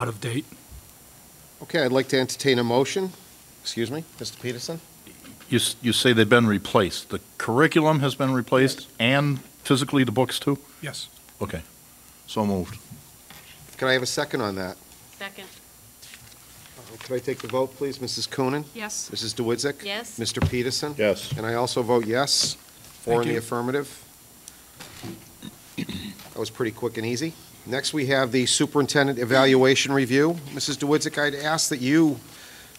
Out of date. Okay, I'd like to entertain a motion. Excuse me, Mr. Peterson? You say they've been replaced. The curriculum has been replaced, Yes. and physically the books too? Yes. Okay, so moved. Can I have a second on that? Second. Could I take the vote, please? Mrs. Coonan? Yes. Mrs. DeWitzik? Yes. Mr. Peterson? Yes. And I also vote yes. 4 in Thank the you. affirmative. That was pretty quick and easy. Next, we have the superintendent evaluation review. Mrs. DeWitzik, I'd ask that you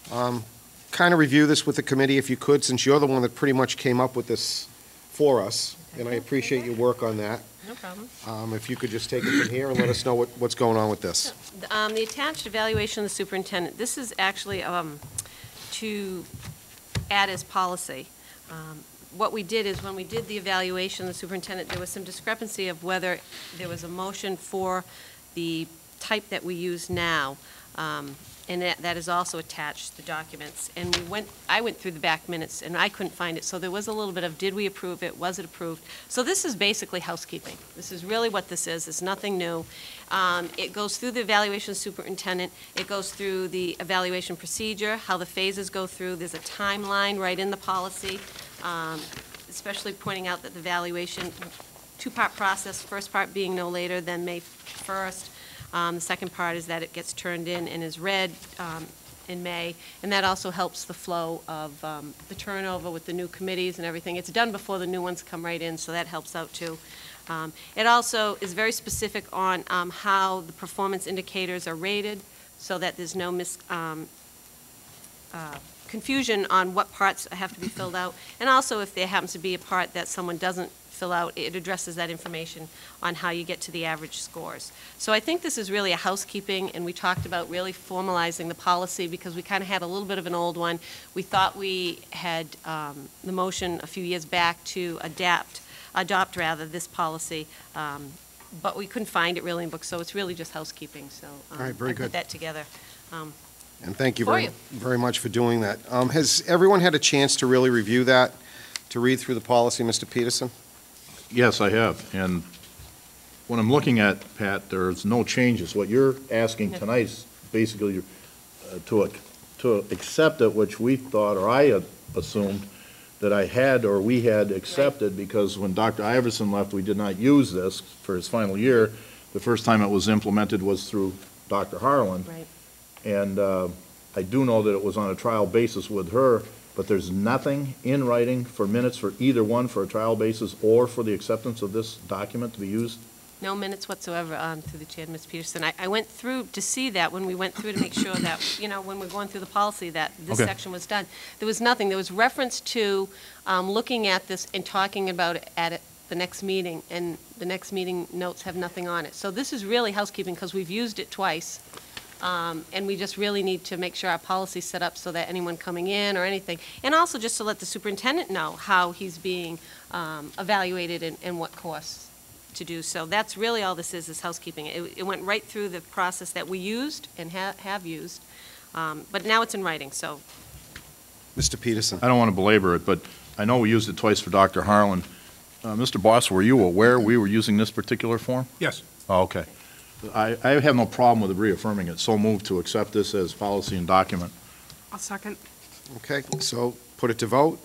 kind of review this with the committee if you could, since you're the one that pretty much came up with this for us, and I appreciate your work on that. No problem. If you could just take it from here and let us know what's going on with this. The attached evaluation of the superintendent, this is actually to add as policy. What we did is when we did the evaluation of the superintendent, there was some discrepancy of whether there was a motion for the type that we use now. And that is also attached to the documents. And I went through the back minutes, and I couldn't find it. So there was a little bit of, did we approve it? Was it approved? So this is basically housekeeping. This is really what this is. It's nothing new. It goes through the evaluation of superintendent. It goes through the evaluation procedure, how the phases go through. There's a timeline right in the policy, especially pointing out that the evaluation, two-part process, first part being no later than May 1st. The second part is that it gets turned in and is read in May, and that also helps the flow of the turnover with the new committees and everything. It's done before the new ones come right in, so that helps out too. It also is very specific on how the performance indicators are rated, so that there's no confusion on what parts have to be filled out, and also if there happens to be a part that someone doesn't fill out, it addresses that information on how you get to the average scores. So I think this is really a housekeeping, and we talked about really formalizing the policy because we kind of had a little bit of an old one. We thought we had the motion a few years back to adopt this policy, but we couldn't find it really in books, so it's really just housekeeping. So All right, very I good. put that together. And thank you For you. very much for doing that. Has everyone had a chance to really review that, to read through the policy, Mr. Peterson? Yes, I have, and when I'm looking at, Pat, there's no changes. What you're asking No. tonight is basically to accept it, which we thought, or I had assumed, that I had or we had accepted, because when Dr. Iverson left, we did not use this for his final year. The first time it was implemented was through Dr. Harlan. Right. And I do know that it was on a trial basis with her, but there's nothing in writing for minutes for either one for a trial basis or for the acceptance of this document to be used? No minutes whatsoever through the chair, Ms. Peterson. I went through to see that when we went through to make sure that, when we're going through the policy, that this Okay. section was done. There was nothing. There was reference to looking at this and talking about it at the next meeting, and the next meeting notes have nothing on it. So this is really housekeeping because we've used it twice. And we just really need to make sure our policy's set up so that anyone coming in or anything, and also just to let the superintendent know how he's being evaluated and what course to do. So that's really all this is housekeeping. It went right through the process that we used and have used, but now it's in writing, so. Mr. Peterson? I don't want to belabor it, but I know we used it twice for Dr. Harlan. Mr. Boss, were you aware we were using this particular form? Yes. Oh, okay. I have no problem with reaffirming it. So moved to accept this as policy and document. I'll second. Okay, so put it to vote.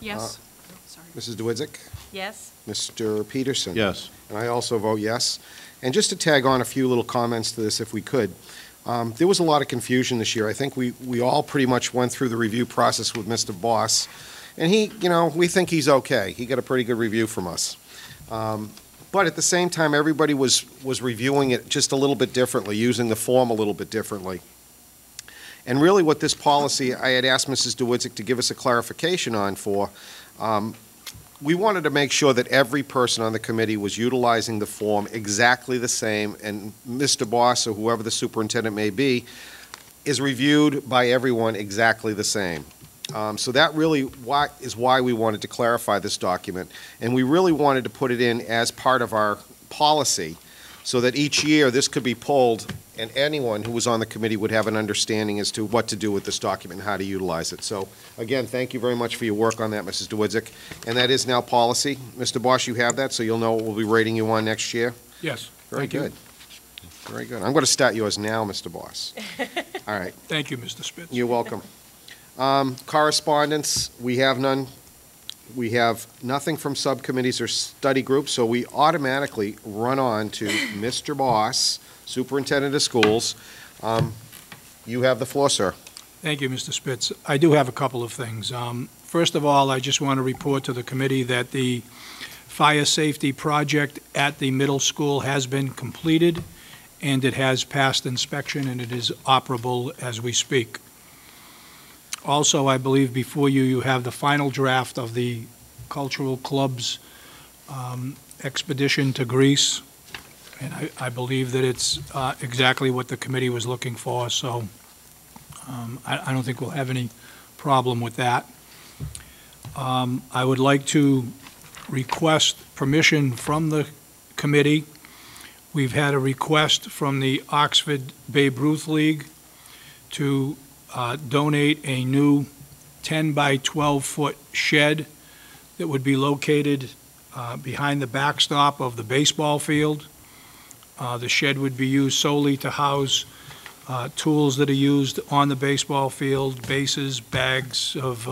Yes. Sorry. Mrs. DeWitzik? Yes? Mr. Peterson? Yes. And I also vote yes. And just to tag on a few little comments to this, if we could, there was a lot of confusion this year. I think we all pretty much went through the review process with Mr. Boss, and he, we think he's okay. He got a pretty good review from us. But at the same time, everybody was reviewing it just a little bit differently, using the form a little bit differently. And really what this policy, I had asked Mrs. DeWitzik to give us a clarification on we wanted to make sure that every person on the committee was utilizing the form exactly the same, and Mr. Boss, or whoever the superintendent may be, is reviewed by everyone exactly the same. So that really is why we wanted to clarify this document, and we really wanted to put it in as part of our policy so that each year this could be pulled and anyone who was on the committee would have an understanding as to what to do with this document and how to utilize it. So again, thank you very much for your work on that, Mrs. DeWitzik. And that is now policy. Mr. Bosch, you have that, so you'll know what we'll be rating you on next year? Yes. Very Thank you. good. Very good. I'm going to start yours now, Mr. Boss. All right. Thank you, Mr. Spitz. You're welcome. Correspondence, we have none. We have nothing from subcommittees or study groups, so we automatically run on to Mr. Boss, Superintendent of Schools. You have the floor, sir. Thank you, Mr. Spitz. I do have a couple of things. First of all, I just want to report to the committee that the fire safety project at the middle school has been completed, and it has passed inspection, and it is operable as we speak. Also, I believe before you, you have the final draft of the cultural club's expedition to Greece, and I believe that it's exactly what the committee was looking for, so I don't think we'll have any problem with that. I would like to request permission from the committee. We've had a request from the Oxford Babe Ruth League to donate a new 10 by 12-foot shed that would be located behind the backstop of the baseball field. The shed would be used solely to house tools that are used on the baseball field, bases, bags of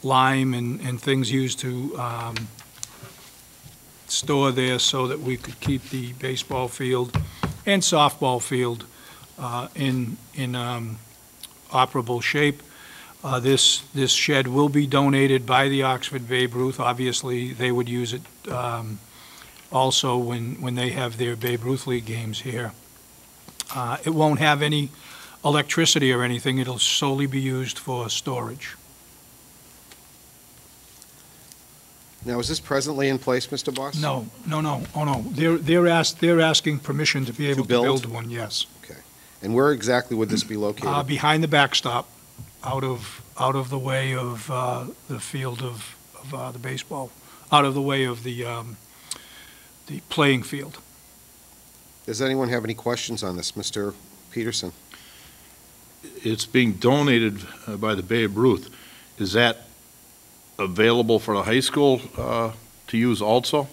lime and things used to store there so that we could keep the baseball field and softball field in operable shape. This shed will be donated by the Oxford Babe Ruth. Obviously, they would use it also when they have their Babe Ruth League games here. It won't have any electricity or anything. It'll solely be used for storage. Now, is this presently in place, Mr. Boss? No. Oh, no. They're asking permission to be able to build one, yes. Okay. And where exactly would this be located? Behind the backstop, out of the way of the field of the baseball, out of the way of the playing field. Does anyone have any questions on this? Mr. Peterson? It's being donated by the Babe Ruth. Is that available for the high school to use also,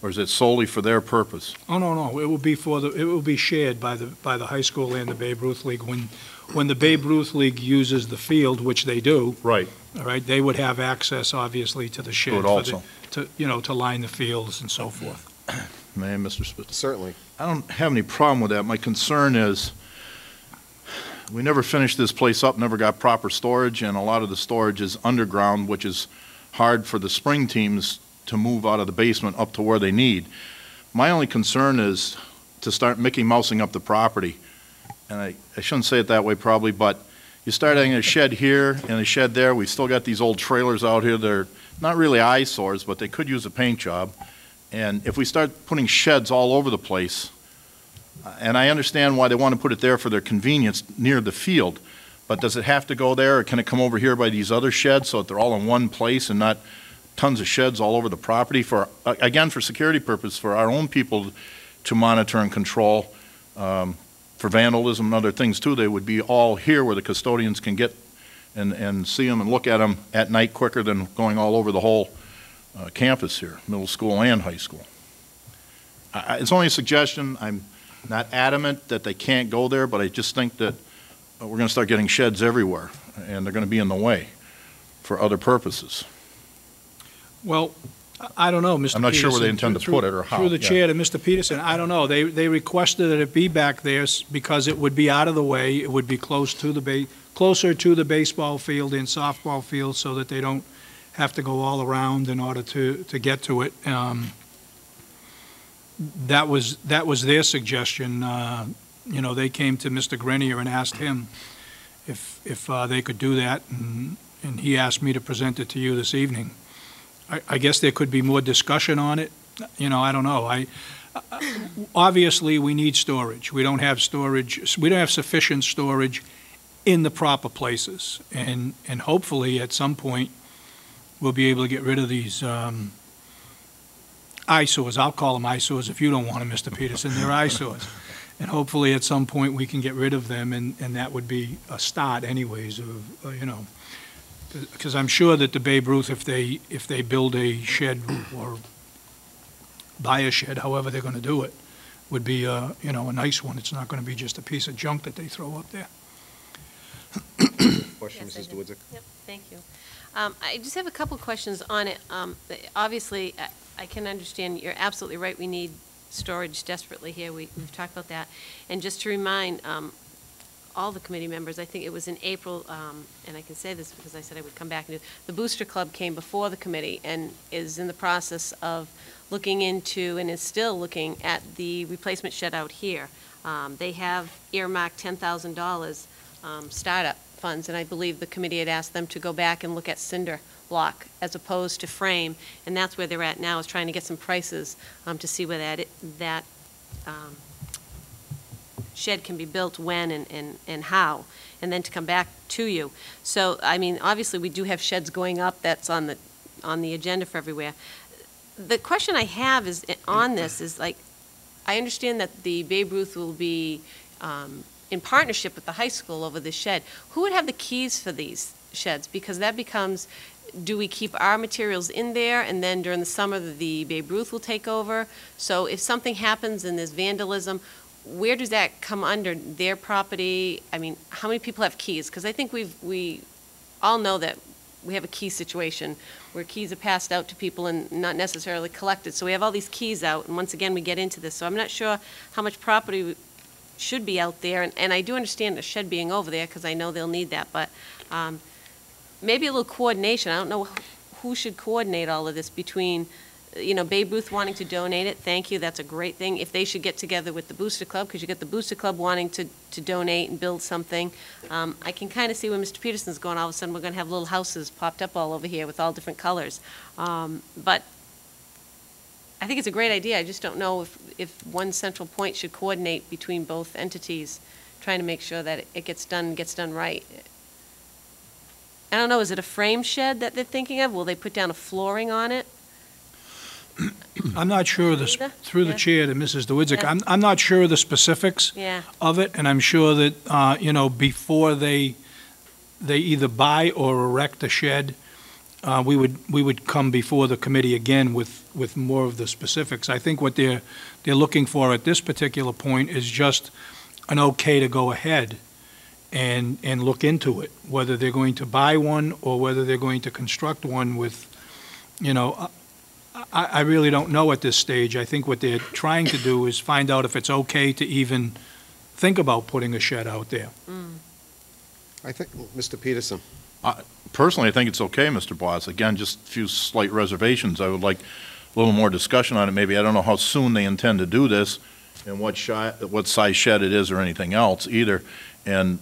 or is it solely for their purpose? Oh, no. It will be shared by the high school and the Babe Ruth League. When the Babe Ruth League uses the field, which they do, Right. all right, they would have access, obviously, to the shed. Good also. To line the fields and so forth. May I, Mr. Spitz? Certainly. I don't have any problem with that. My concern is we never finished this place up, never got proper storage, and a lot of the storage is underground, which is hard for the spring teams to move out of the basement up to where they need. My only concern is to start Mickey Mousing up the property. And I shouldn't say it that way probably, but you start having a shed here and a shed there. We've still got these old trailers out here. They're not really eyesores, but they could use a paint job. And if we start putting sheds all over the place, and I understand why they want to put it there for their convenience near the field, but does it have to go there, or can it come over here by these other sheds so that they're all in one place and not tons of sheds all over the property for, again, for security purposes, for our own people to monitor and control, for vandalism and other things too? They would be all here where the custodians can get and see them and look at them at night quicker than going all over the whole campus here, middle school and high school. It's only a suggestion. I'm not adamant that they can't go there, but I just think that we're going to start getting sheds everywhere, and they're going to be in the way for other purposes. Well, I don't know, Mr. Peterson. I'm not sure where they intend to put it or how. Through the chair to Mr. Peterson, I don't know. They requested that it be back there because it would be out of the way. It would be closer to the baseball field and softball field so that they don't have to go all around in order to get to it. That was their suggestion. They came to Mr. Grenier and asked him if they could do that, and he asked me to present it to you this evening. I guess there could be more discussion on it. I don't know. Obviously, we need storage. We don't have storage. We don't have sufficient storage in the proper places, and hopefully at some point we'll be able to get rid of these eyesores. I'll call them eyesores if you don't want them, Mr. Peterson. They're eyesores. And hopefully at some point we can get rid of them, and that would be a start anyways of, because I'm sure that the Babe Ruth, if they build a shed or buy a shed, however they're going to do it, would be, you know, a nice one. It's not going to be just a piece of junk that they throw up there. Question, Yes, I Mrs. did. Dwidzik? Yep, thank you. I just have a couple questions on it. Obviously, I can understand, you're absolutely right, we need storage desperately here. We've talked about that. And just to remind all the committee members, I think it was in April, and I can say this because I said I would come back and do, the Booster Club came before the committee and is in the process of looking into, and is still looking at the replacement shed out here. They have earmarked $10,000 startup funds, and I believe the committee had asked them to go back and look at cinder block as opposed to frame, and that's where they're at now, is trying to get some prices to see where that shed can be built, when and how, and then to come back to you. So, I mean, obviously, we do have sheds going up, that's on the agenda for everywhere. The question I have is, on this, is like, I understand that the Babe Ruth will be in partnership with the high school over this shed. Who would have the keys for these sheds? Because that becomes, do we keep our materials in there, and then during the summer, the Babe Ruth will take over? So if something happens and there's vandalism, where does that come under? Their property? I mean, how many people have keys? Because I think we all know that we have a key situation where keys are passed out to people and not necessarily collected. So we have all these keys out, and once again, we get into this. So I'm not sure how much property should be out there, and I do understand the shed being over there, because I know they'll need that, but maybe a little coordination. I don't know who should coordinate all of this between, you know, Babe Ruth wanting to donate it, thank you, that's a great thing. If they should get together with the Booster Club, because you get the Booster Club wanting to donate and build something. I can kind of see where Mr. Peterson's going, all of a sudden we're going to have little houses popped up all over here with all different colors. But I think it's a great idea. I just don't know if one central point should coordinate between both entities, trying to make sure that it gets done right. I don't know, is it a frame shed that they're thinking of? Will they put down a flooring on it? I'm not sure, Either? through the Yeah. chair to Mrs. DeWitzik, Yeah. I'm not sure of the specifics Yeah, of it, and I'm sure that, you know, before they either buy or erect a shed, we would come before the committee again with more of the specifics. I think what they're looking for at this particular point is just an okay to go ahead and look into it, whether they're going to buy one or whether they're going to construct one with, you know, I really don't know at this stage. I think what they're trying to do is find out if it's okay to even think about putting a shed out there. I think, Mr. Peterson. Personally, I think it's okay, Mr. Boss. Again, just a few slight reservations. I would like a little more discussion on it, maybe. I don't know how soon they intend to do this and what size shed it is or anything else either. And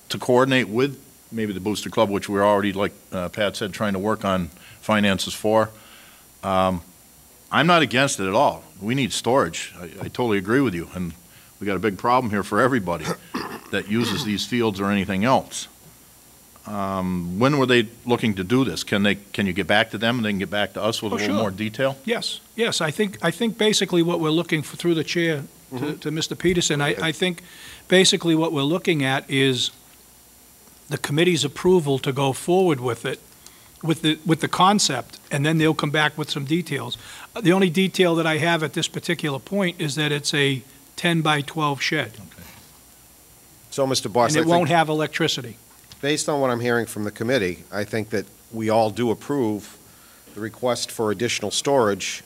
to coordinate with maybe the Booster Club, which we're already, like Pat said, trying to work on finances for. I'm not against it at all. We need storage. I totally agree with you. And we got a big problem here for everybody that uses these fields or anything else. When were they looking to do this? Can you get back to them and they can get back to us with a little sure. more detail? Yes, I think basically what we're looking for, through the chair to Mr. Peterson, I think basically what we're looking at is the committee's approval to go forward with it, with the concept, and then they'll come back with some details. The only detail that I have at this particular point is that it's a 10 by 12 shed, So, Mr. Boss, and I it won't think, have electricity. based on what I'm hearing from the committee, I think that we all do approve the request for additional storage,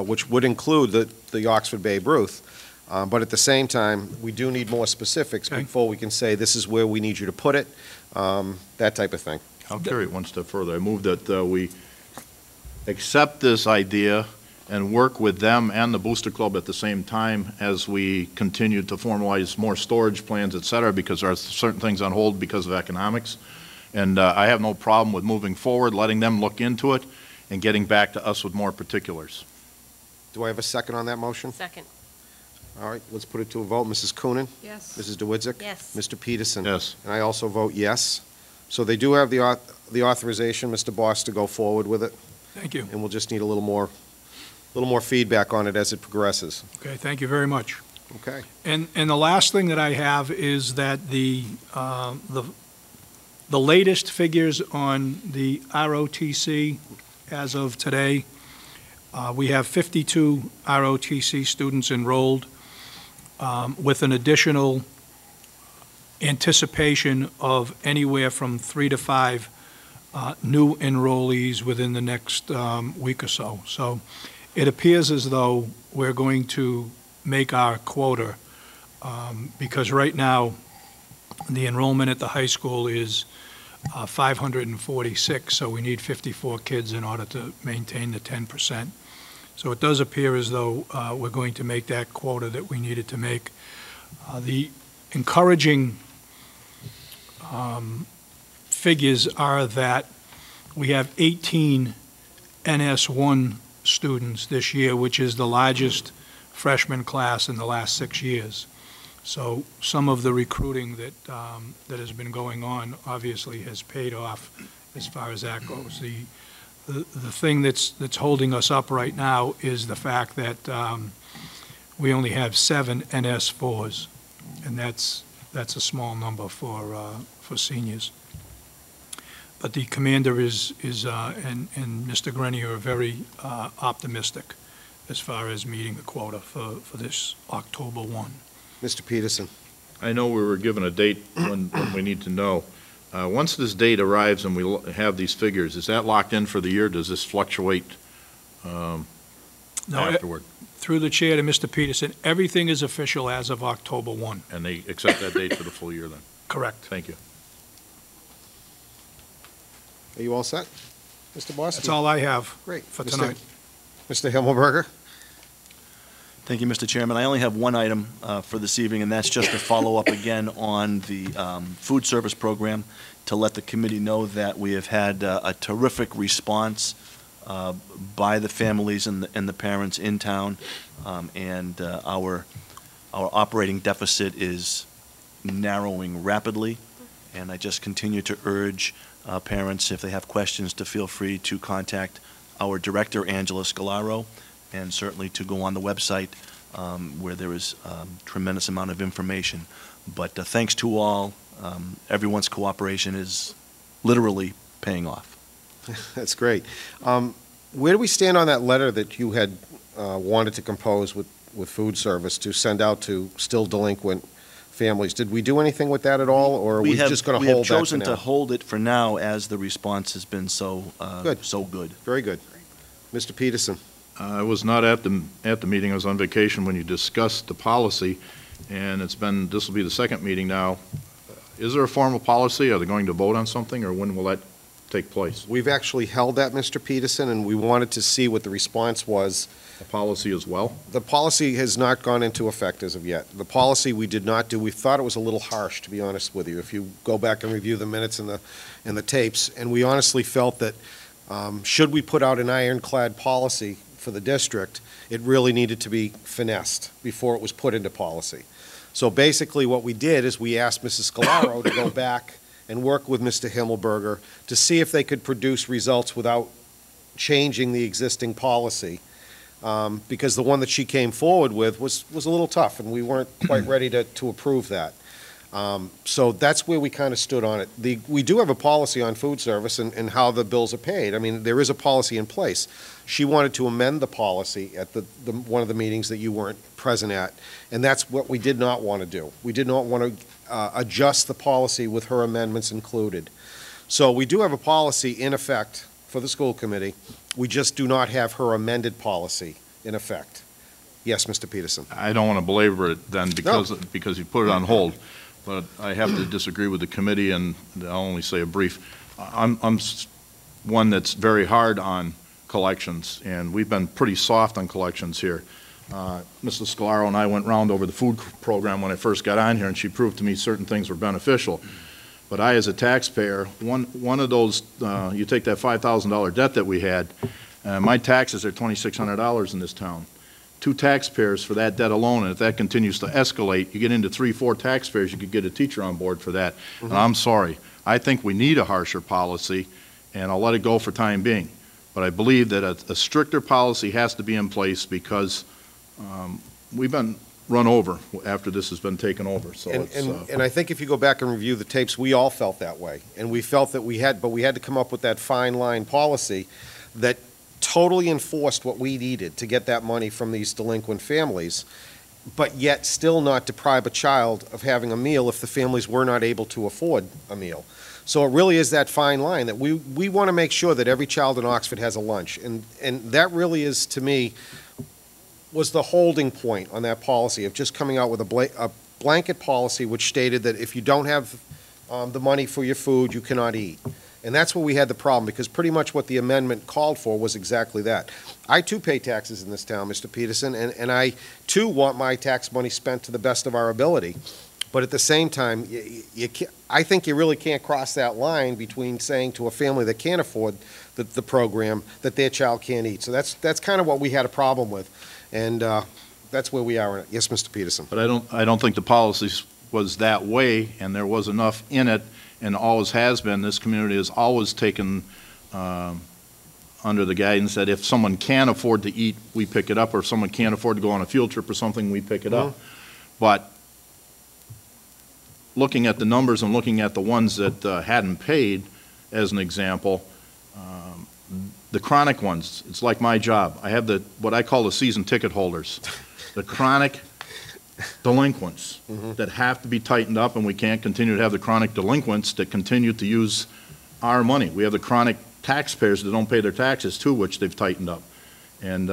which would include the Oxford Babe Ruth. But at the same time, we do need more specifics Okay. before we can say, this is where we need you to put it, that type of thing. I'll carry it one step further. I move that we accept this idea and work with them and the Booster Club at the same time as we continue to formalize more storage plans, et cetera, because there are certain things on hold because of economics. And I have no problem with moving forward, letting them look into it, and getting back to us with more particulars. Do I have a second on that motion? second, All right, let's put it to a vote. Mrs. Coonan? Yes. Mrs. DeWitzik? yes. Mr. Peterson? Yes. And I also vote yes. So they do have the authorization, Mr. Boss, to go forward with it, Thank you. and we'll just need a little more feedback on it as it progresses. Okay, thank you very much. Okay. And the last thing that I have is that the latest figures on the ROTC as of today, we have 52 ROTC students enrolled. with an additional anticipation of anywhere from 3 to 5 new enrollees within the next week or so. So it appears as though we're going to make our quota, because right now, the enrollment at the high school is 546, so we need 54 kids in order to maintain the 10%. So it does appear as though we're going to make that quota that we needed to make. The encouraging figures are that we have 18 NS1 students this year, which is the largest freshman class in the last 6 years. So some of the recruiting that has been going on obviously has paid off as far as that goes. The thing that's holding us up right now is the fact that we only have 7 NS4s, and that's a small number for seniors. But the commander and Mr. Grenier are very optimistic as far as meeting the quota for this October 1. Mr. Peterson. I know we were given a date when we need to know. Once this date arrives and we have these figures, is that locked in for the year? Does this fluctuate afterward? Through the chair to Mr. Peterson, everything is official as of October 1. And they accept that date for the full year then? Correct. Thank you. Are you all set, Mr. Boston? That's all I have Great. for tonight. Mr. Himmelberger? Thank you, Mr. Chairman. I only have one item for this evening, and that's just to follow up again on the food service program, to let the committee know that we have had a terrific response by the families and the parents in town, and our operating deficit is narrowing rapidly, and I just continue to urge parents, if they have questions, to feel free to contact our director, Angela Scalaro, and certainly to go on the website where there is tremendous amount of information. But thanks to all, everyone's cooperation is literally paying off. That's great. Where do we stand on that letter that you had wanted to compose with food service to send out to still delinquent families? Did we do anything with that at all, or are we just going to hold that for now? We have chosen to hold it for now, as the response has been so good. Very good. Mr. Peterson? I was not at the meeting. I was on vacation when you discussed the policy, and this will be the second meeting now. Is there a formal policy? Are they going to vote on something, or when will that take place? We've actually held that, Mr. Peterson, and we wanted to see what the response was. A policy as well? The policy has not gone into effect as of yet. The policy we did not do. We thought it was a little harsh, to be honest with you, if you go back and review the minutes and the tapes. And we honestly felt that should we put out an ironclad policy for the district, it really needed to be finessed before it was put into policy. So basically what we did is we asked Mrs. Scalaro to go back and work with Mr. Himmelberger to see if they could produce results without changing the existing policy, because the one that she came forward with was a little tough, and we weren't quite ready to approve that. So that's where we kind of stood on it. We do have a policy on food service and how the bills are paid. I mean, there is a policy in place. She wanted to amend the policy at one of the meetings that you weren't present at, and that's what we did not want to do. We did not want to adjust the policy with her amendments included. So we do have a policy in effect for the school committee. We just do not have her amended policy in effect. Yes, Mr. Peterson. I don't want to belabor it then because you put it on hold. But I have to disagree with the committee, and I'll only say a brief. I'm one that's very hard on collections, and we've been pretty soft on collections here. Mrs. Scalaro and I went round over the food program when I first got on here, and she proved to me certain things were beneficial. But I, as a taxpayer, one of those, you take that $5,000 debt that we had, my taxes are $2,600 in this town. 2 taxpayers for that debt alone, and if that continues to escalate, you get into 3, 4 taxpayers, you could get a teacher on board for that. Mm-hmm. And I'm sorry. I think we need a harsher policy, and I'll let it go for time being. But I believe that a stricter policy has to be in place because we've been run over after this has been taken over. So and I think if you go back and review the tapes, we all felt that way. And we felt that we had to come up with that fine line policy that totally enforced what we needed to get that money from these delinquent families. but yet still not deprive a child of having a meal if the families were not able to afford a meal. So it really is that fine line that we want to make sure that every child in Oxford has a lunch. And that really is, to me, was the holding point on that policy of just coming out with a blanket policy which stated that if you don't have the money for your food, you cannot eat. And that's where we had the problem, because pretty much what the amendment called for was exactly that. I, too, pay taxes in this town, Mr. Peterson, and I, too, want my tax money spent to the best of our ability. But at the same time, I think you really can't cross that line between saying to a family that can't afford the program that their child can't eat. So that's kind of what we had a problem with, and that's where we are. Yes, Mr. Peterson. But I don't think the policy was that way, and there was enough in it, and always has been. This community has always taken under the guidance that if someone can afford to eat, we pick it up, or if someone can't afford to go on a field trip or something, we pick it up. But looking at the numbers and looking at the ones that hadn't paid, as an example, the chronic ones, it's like my job. I have what I call the season ticket holders, the chronic delinquents that have to be tightened up, and we can't continue to have the chronic delinquents that continue to use our money. We have the chronic taxpayers that don't pay their taxes too, which they've tightened up. And,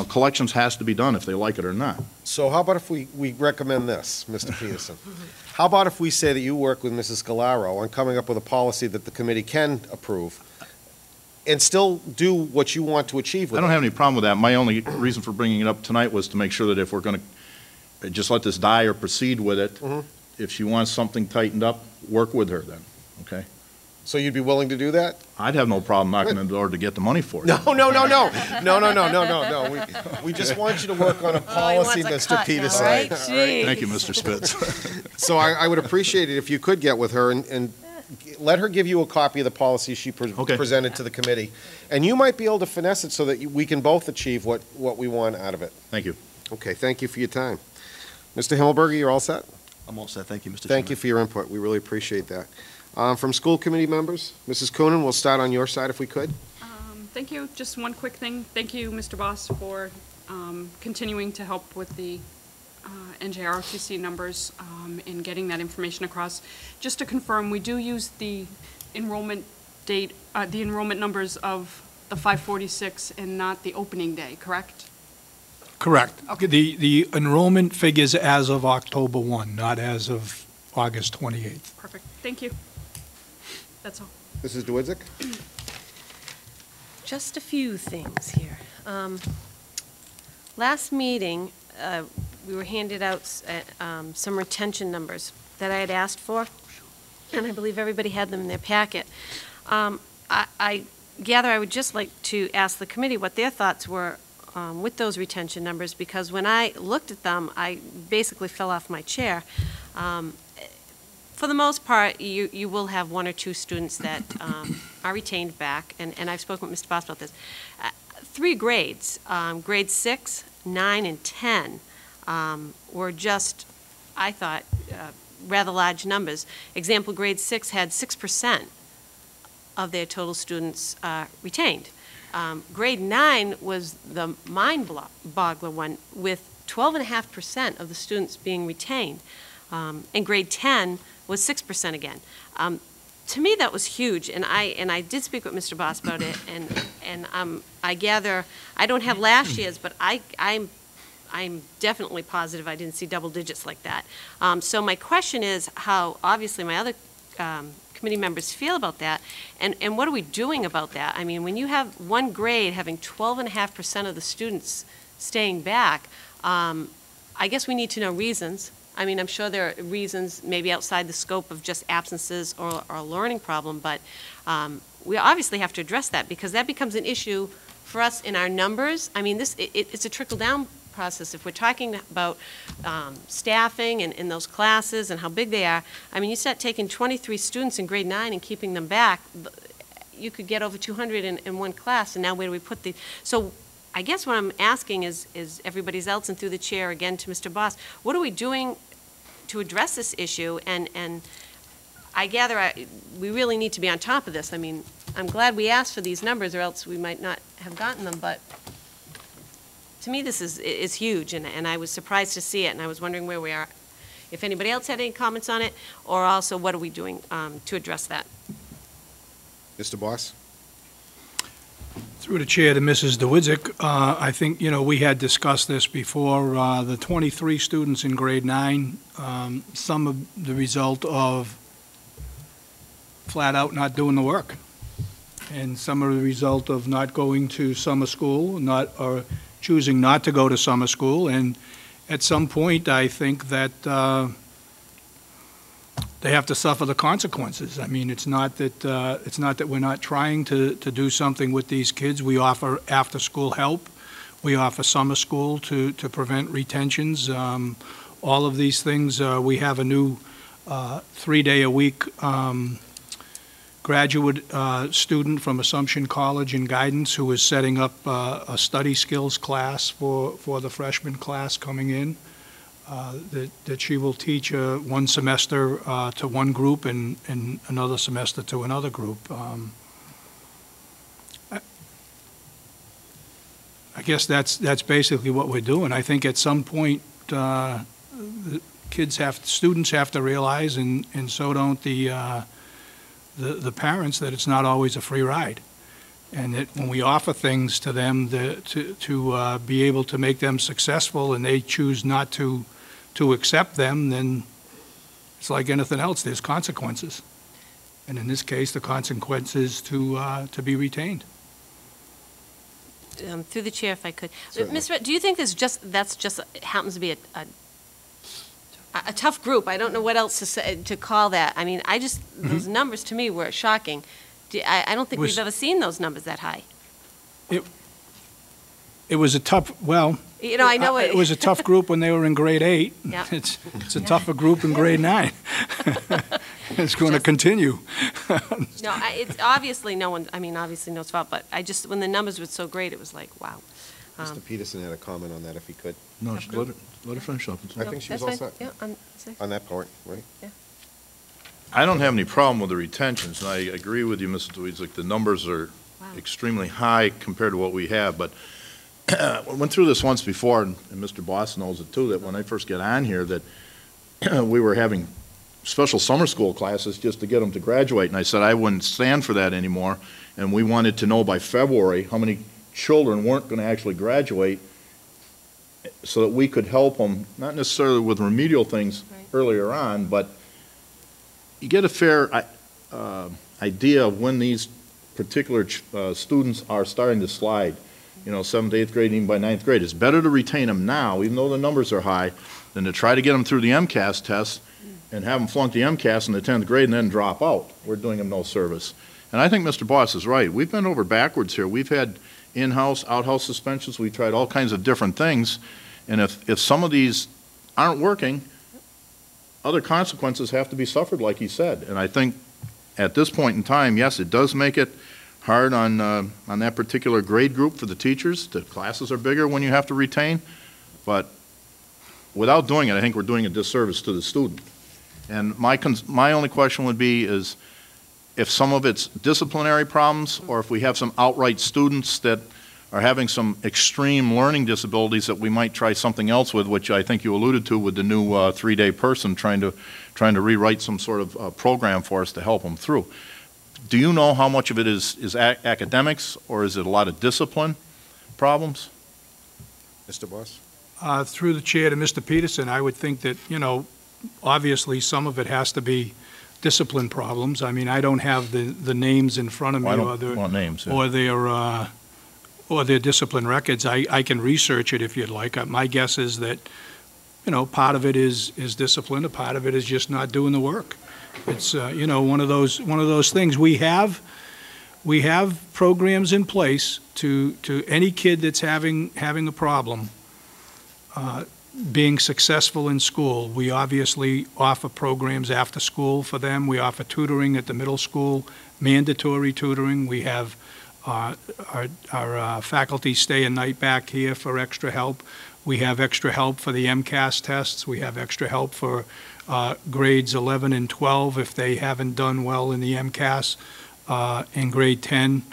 collections has to be done if they like it or not. So how about if we recommend this, Mr. Peterson? How about if we say that you work with Mrs. Galaro on coming up with a policy that the committee can approve and still do what you want to achieve with it? I don't have any problem with that. My only reason for bringing it up tonight was to make sure that if we're going to just let this die or proceed with it, if she wants something tightened up, work with her then, okay? So you'd be willing to do that? I'd have no problem knocking on the door to get the money for it. No. We just want you to work on a policy, Mr. Peterson. Right? Jeez. Thank you, Mr. Spitz. So I would appreciate it if you could get with her and let her give you a copy of the policy she presented to the committee. And you might be able to finesse it so that we can both achieve what we want out of it. Thank you. Okay, thank you for your time. Mr. Himmelberger, you're all set? I'm all set. Thank you, Mr. Chairman. Thank you for your input. We really appreciate that. From school committee members, Mrs. Coonan, we'll start on your side if we could. Thank you. Just one quick thing. Thank you, Mr. Boss, for continuing to help with the NJROTC numbers in getting that information across. Just to confirm, we do use the enrollment date, the enrollment numbers of the 546 and not the opening day, correct? Correct. Okay. The enrollment figures as of October 1, not as of August 28th. Perfect. Thank you. That's all. Mrs. DeWitzik? Just a few things here. Last meeting, we were handed out some retention numbers that I had asked for, and I believe everybody had them in their packet. I gather I would just like to ask the committee what their thoughts were with those retention numbers, because when I looked at them, I basically fell off my chair. For the most part, you will have one or two students that are retained back, and I've spoken with Mr. Boss about this. 3 grades, grades 6, 9, and 10, were just, I thought, rather large numbers. Example, grade 6 had 6% of their total students retained. Grade 9 was the mind-boggler one, with 12.5% of the students being retained. And grade 10 was 6% again. To me, that was huge, and I did speak with Mr. Boss about it, and I gather, I don't have last year's, but I'm definitely positive I didn't see double digits like that. So my question is how, obviously, my other committee members feel about that, and what are we doing about that? I mean, when you have one grade having 12.5% of the students staying back, I guess we need to know reasons. I mean, I'm sure there are reasons maybe outside the scope of just absences or a learning problem, but we obviously have to address that, because that becomes an issue for us in our numbers. I mean, it's a trickle-down process. If we're talking about staffing and in those classes and how big they are, I mean, you start taking 23 students in grade 9 and keeping them back, you could get over 200 in one class, and now where do we put the... So I guess what I'm asking is everybody's else, and through the chair again to Mr. Boss, what are we doing to address this issue? And I gather we really need to be on top of this. I mean, I'm glad we asked for these numbers, or else we might not have gotten them, but to me, this is huge, and I was surprised to see it, and I was wondering where we are, if anybody else had any comments on it, or also what are we doing to address that? Mr. Boss? Through the chair to Mrs. DeWitzik, I think, we had discussed this before. The 23 students in grade 9, some of the result of flat out not doing the work, and some are the result of not going to summer school, or choosing not to go to summer school. And at some point, I think that they have to suffer the consequences. I mean, it's not that we're not trying to do something with these kids. We offer after-school help. We offer summer school to prevent retentions. All of these things. We have a new 3-day-a-week graduate student from Assumption College in Guidance who is setting up a study skills class for the freshman class coming in. That she will teach one semester to one group and another semester to another group. I guess that's basically what we're doing. I think at some point the students have to realize, and so don't the parents, that it's not always a free ride, and that when we offer things to them to be able to make them successful, and they choose not to accept them, then it's like anything else. There's consequences, and in this case, the consequence is to be retained. Through the chair, if I could, Certainly. Ms. Rett, do you think that's just happens to be a tough group? I don't know what else to say, to call that. I mean, those numbers to me were shocking. I don't think we've ever seen those numbers that high. It was a tough. Well. I know it was a tough group when they were in grade 8. Yeah. It's a tougher group in grade 9. It's going to continue. No, it's obviously obviously no one's fault, but when the numbers were so great, it was like, wow. Mr. Peterson had a comment on that, if he could. No, just let her finish up. I think she was all set on that part, right? I don't have any problem with the retentions, and I agree with you, Mrs. DeWitzik. The numbers are extremely high compared to what we have, but I went through this once before, and Mr. Boss knows it too, that when I first got on here, that we were having special summer school classes just to get them to graduate, and I said I wouldn't stand for that anymore, and we wanted to know by February how many children weren't going to actually graduate so that we could help them, not necessarily with remedial things earlier on, but you get a fair idea of when these particular students are starting to slide. 7th, 8th grade, even by 9th grade. It's better to retain them now, even though the numbers are high, than to try to get them through the MCAS test and have them flunk the MCAS in the 10th grade and then drop out. We're doing them no service. And I think Mr. Boss is right. We've been over backwards here. We've had in-house, out-house suspensions. We've tried all kinds of different things. And if some of these aren't working, other consequences have to be suffered, like he said. And I think at this point in time, yes, it does make it hard on that particular grade group for the teachers. The classes are bigger when you have to retain, but without doing it, I think we're doing a disservice to the student. And my only question would be is if some of it's disciplinary problems, or if we have some outright students that are having some extreme learning disabilities that we might try something else with, which I think you alluded to with the new 3-day person trying to rewrite some sort of program for us to help them through. Do you know how much of it is academics, or is it a lot of discipline problems? Mr. Boss? Through the chair to Mr. Peterson, I would think that, obviously some of it has to be discipline problems. I mean, I don't have the names in front of me. I don't want names. Yeah. or their discipline records. I can research it if you'd like. My guess is that, part of it is discipline, a part of it is just not doing the work. It's one of those things. We have programs in place to any kid that's having a problem being successful in school. We obviously offer programs after school for them. We offer tutoring at the middle school, mandatory tutoring. We have our faculty stay a night back here for extra help. We have extra help for the MCAS tests. We have extra help for grades 11 and 12 if they haven't done well in the MCAS. In grade 10,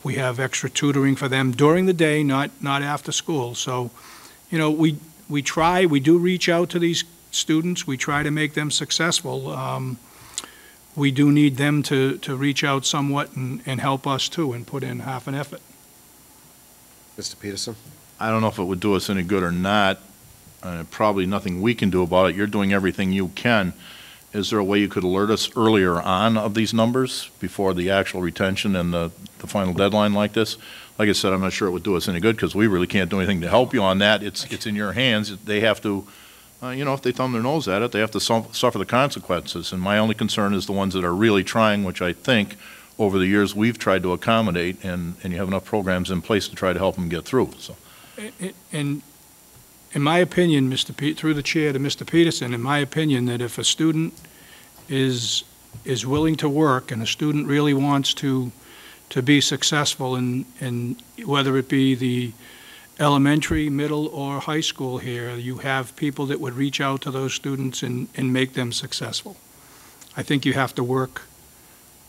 We have extra tutoring for them during the day, not after school. So, you know, we do reach out to these students. We try to make them successful. We do need them to reach out somewhat and help us too and put in half an effort. Mr. Peterson? I don't know if it would do us any good or not. Probably nothing we can do about it. You're doing everything you can. Is there a way you could alert us earlier on of these numbers before the actual retention and the final deadline like this? Like I said, I'm not sure it would do us any good because we really can't do anything to help you on that. It's in your hands. They have to, you know, if they thumb their nose at it, they have to suffer the consequences. And my only concern is the ones that are really trying, which I think over the years we've tried to accommodate, and you have enough programs in place to try to help them get through. So, And in my opinion, through the chair to Mr. Peterson, in my opinion, that if a student is willing to work and a student really wants to be successful in whether it be the elementary, middle, or high school here, you have people that would reach out to those students and make them successful. I think you have to work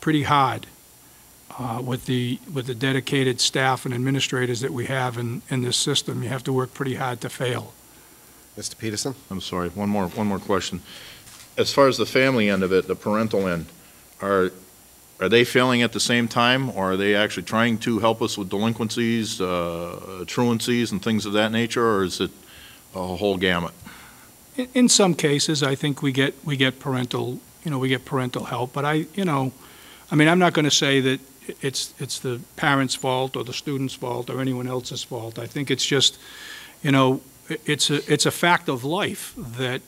pretty hard with the dedicated staff and administrators that we have in this system. You have to work pretty hard to fail. Mr. Peterson? I'm sorry, one more question. As far as the family end of it, the parental end, are they failing at the same time, or are they actually trying to help us with delinquencies, truancies, and things of that nature, or is it a whole gamut? In some cases, I think we get parental help, but I'm not going to say that it's the parents' fault or the student's fault or anyone else's fault. I think it's just, it's a fact of life that,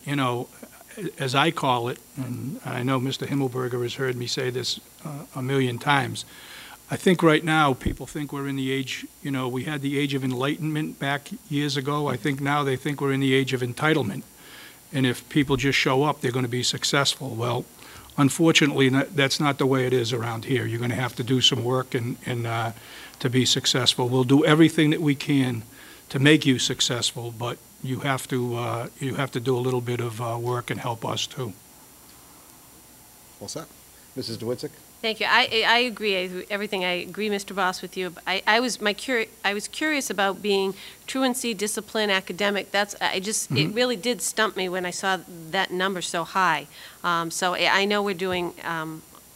as I call it, and I know Mr. Himmelberger has heard me say this a million times, I think right now people think we're in the age, we had the age of enlightenment back years ago. I think now they think we're in the age of entitlement. And if people just show up, they're going to be successful. Well, unfortunately, that's not the way it is around here. You're going to have to do some work and to be successful. We'll do everything that we can to make you successful, but you have to do a little bit of work and help us too. All set. Mrs. DeWitzik? Thank you. I agree. Everything. I agree, Mr. Boss, with you. I was curious about being truancy, discipline, academic. It really did stump me when I saw that number so high. So I know we're doing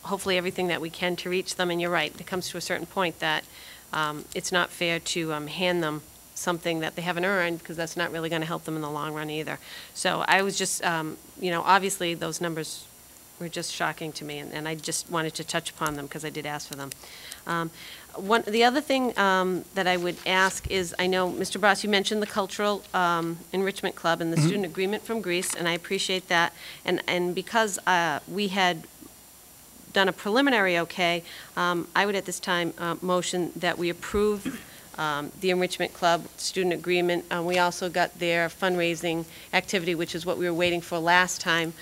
hopefully everything that we can to reach them. And you're right. It comes to a certain point that it's not fair to hand them something that they haven't earned, because that's not really going to help them in the long run either. So I was just, obviously those numbers were just shocking to me, and I just wanted to touch upon them because I did ask for them. The other thing that I would ask is, I know, Mr. Boss, you mentioned the Cultural Enrichment Club and the student agreement from Greece, and I appreciate that. And because we had done a preliminary okay, I would at this time motion that we approve the Enrichment Club student agreement. We also got their fundraising activity, which is what we were waiting for last time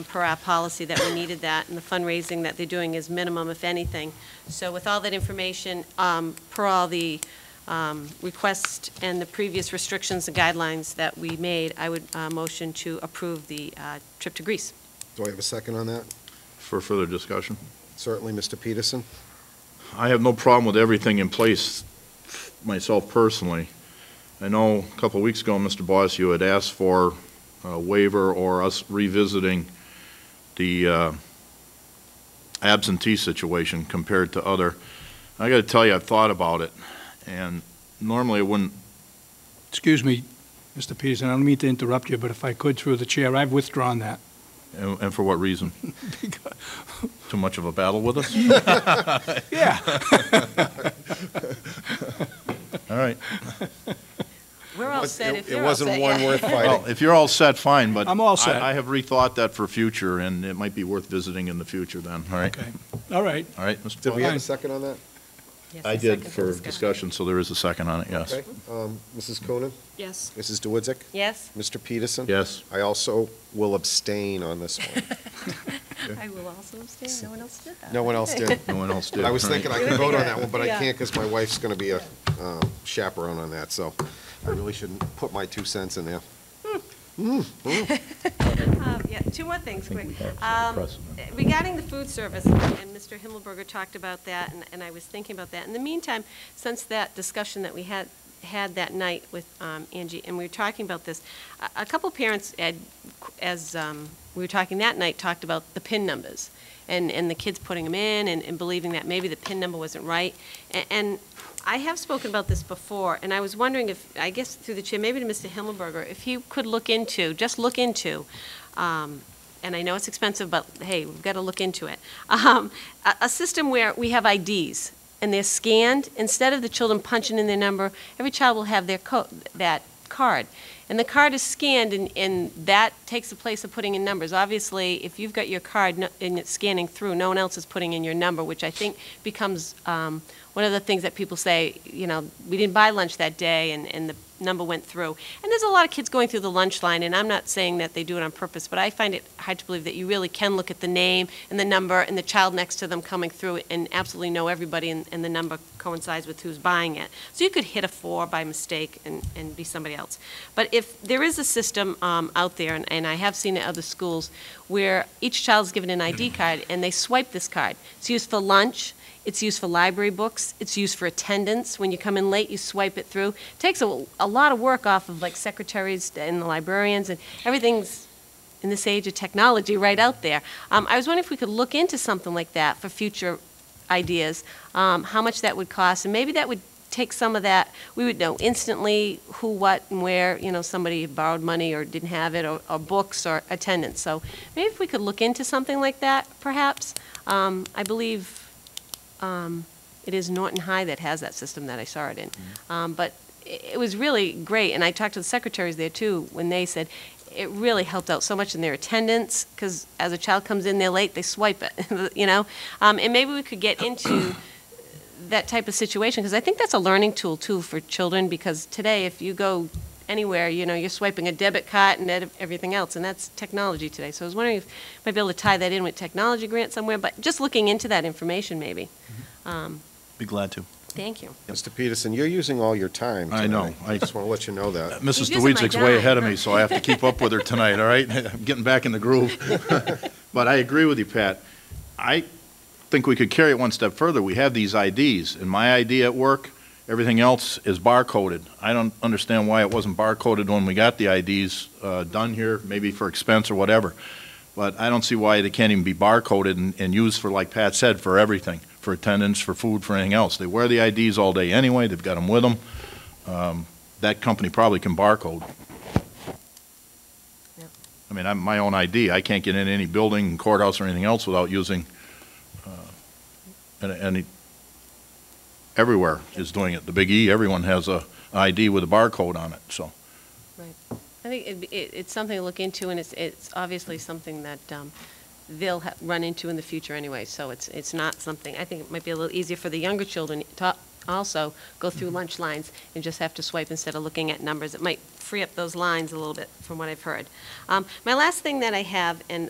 per our policy, that we needed that, and the fundraising that they're doing is minimum, if anything. So with all that information, per all the requests and the previous restrictions and guidelines that we made, I would motion to approve the trip to Greece. Do I have a second on that? For further discussion? Certainly, Mr. Peterson. I have no problem with everything in place myself personally. I know a couple of weeks ago, Mr. Boss, you had asked for a waiver or us revisiting the absentee situation compared to other. I got to tell you, I've thought about it, and normally I wouldn't. Excuse me, Mr. Peterson, I don't mean to interrupt you, but if I could, through the chair, I've withdrawn that. And for what reason? Too much of a battle with us? Yeah. All right. We're all set if you're It all set. wasn't one worth Well, fighting. if you're all set, fine, but I'm all set. I have rethought that for future, and it might be worth visiting in the future then, all right? Okay, all right. All right, Mr. Did we have a Fine. second on that? Yes, I a did second for discussion, so there is a second on it, yes. Okay. Mrs. Coonan? Yes. Mrs. DeWitzik? Yes, Mr. Peterson? Yes. I also will abstain on this one. I will also abstain. No one else did that. No one else did. No one else did. I was all right. thinking I could vote on that one, but I Yeah. can't because my wife's going to be a chaperone on that, so I really shouldn't put my 2 cents in there. Yeah, Yeah, two more things, I think quick. we have some precedent. Regarding the food service, and Mr. Himmelberger talked about that, and I was thinking about that. In the meantime, since that discussion that we had that night with Angie, and we were talking about this, a couple parents, as we were talking that night, talked about the PIN numbers, and the kids putting them in and believing that maybe the PIN number wasn't right. And I have spoken about this before, and I was wondering if, I guess through the chair, maybe to Mr. Himmelberger, if he could just look into, and I know it's expensive, but hey, we've got to look into it, a system where we have IDs, and they're scanned. Instead of the children punching in their number, every child will have that card. And the card is scanned, and that takes the place of putting in numbers. Obviously, if you've got your card and it's scanning through, no one else is putting in your number, which I think becomes one of the things that people say, you know, we didn't buy lunch that day, and the number went through. And there's a lot of kids going through the lunch line, and I'm not saying that they do it on purpose, but I find it hard to believe that you really can look at the name and the number and the child next to them coming through and absolutely know everybody, and the number coincides with who's buying it. So you could hit a 4 by mistake and be somebody else. But if there is a system out there, and I have seen it at other schools, where each child's given an ID card and they swipe this card. It's used for lunch. It's used for library books. It's used for attendance. When you come in late, you swipe it through. It takes a lot of work off of like secretaries and the librarians, and everything's in this age of technology right out there. I was wondering if we could look into something like that for future ideas, how much that would cost, and maybe that would take some of that. We would know instantly who, what, and where, you know, somebody borrowed money or didn't have it, or books or attendance. So maybe if we could look into something like that, perhaps. I believe it is Norton High that has that system that I saw it in. But it was really great, and I talked to the secretaries there too when they said it really helped out so much in their attendance, because as a child comes in there late, they swipe it, you know. And maybe we could get into that type of situation, because I think that's a learning tool too for children, because today if you go anywhere, you know, you're swiping a debit card and everything else, and that's technology today. So I was wondering if you might be able to tie that in with technology grant somewhere, but just looking into that information maybe. Be glad to. Thank you. Mr. Peterson, you're using all your time I know. tonight. I just want to let you know that. Mrs. He's using my Dewitzik's way dime. ahead of me, so I have to keep up with her tonight, all right? I'm getting back in the groove. But I agree with you, Pat. I think we could carry it one step further. We have these IDs, and my ID at work, everything else is barcoded. I don't understand why it wasn't barcoded when we got the IDs done here, maybe for expense or whatever. But I don't see why they can't even be barcoded and used for, like Pat said, for everything, for attendance, for food, for anything else. They wear the IDs all day anyway. They've got them with them. That company probably can barcode. Yep. I mean, my own ID, I can't get in any building, courthouse, or anything else without using any. Everywhere is doing it. The Big E, everyone has a ID with a barcode on it, so. Right. I think it's something to look into, and it's obviously something that they'll run into in the future anyway. So it's not something, I think it might be a little easier for the younger children to also go through lunch lines and just have to swipe instead of looking at numbers. It might free up those lines a little bit from what I've heard. My last thing that I have, and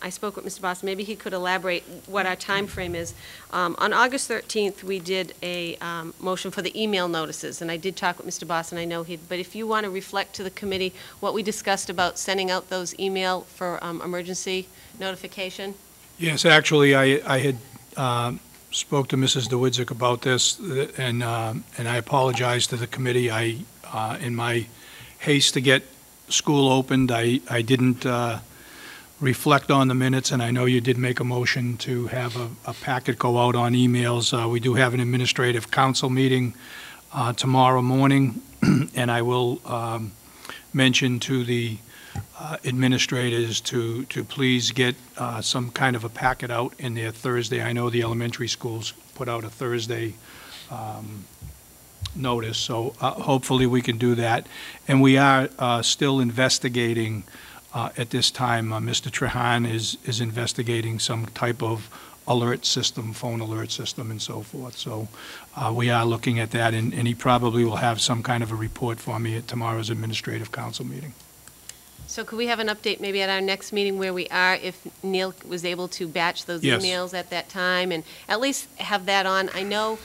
I spoke with Mr. Boss, maybe he could elaborate what our time frame is. On August 13th, we did a motion for the email notices, and I did talk with Mr. Boss, and I know but if you want to reflect to the committee what we discussed about sending out those email for emergency notification. Yes, actually, I had spoke to Mrs. DeWitzik about this, and I apologize to the committee. In my haste to get school opened, I didn't reflect on the minutes, and I know you did make a motion to have a packet go out on emails. We do have an administrative council meeting tomorrow morning, and I will mention to the administrators to please get some kind of a packet out in their Thursday. I know the elementary schools put out a Thursday notice, so hopefully we can do that. And we are still investigating at this time. Mr. Trahan is investigating some type of alert system, phone alert system and so forth. So we are looking at that, and he probably will have some kind of a report for me at tomorrow's administrative council meeting. So could we have an update maybe at our next meeting where we are, if Neil was able to batch those Yes. emails at that time, and at least have that on? I know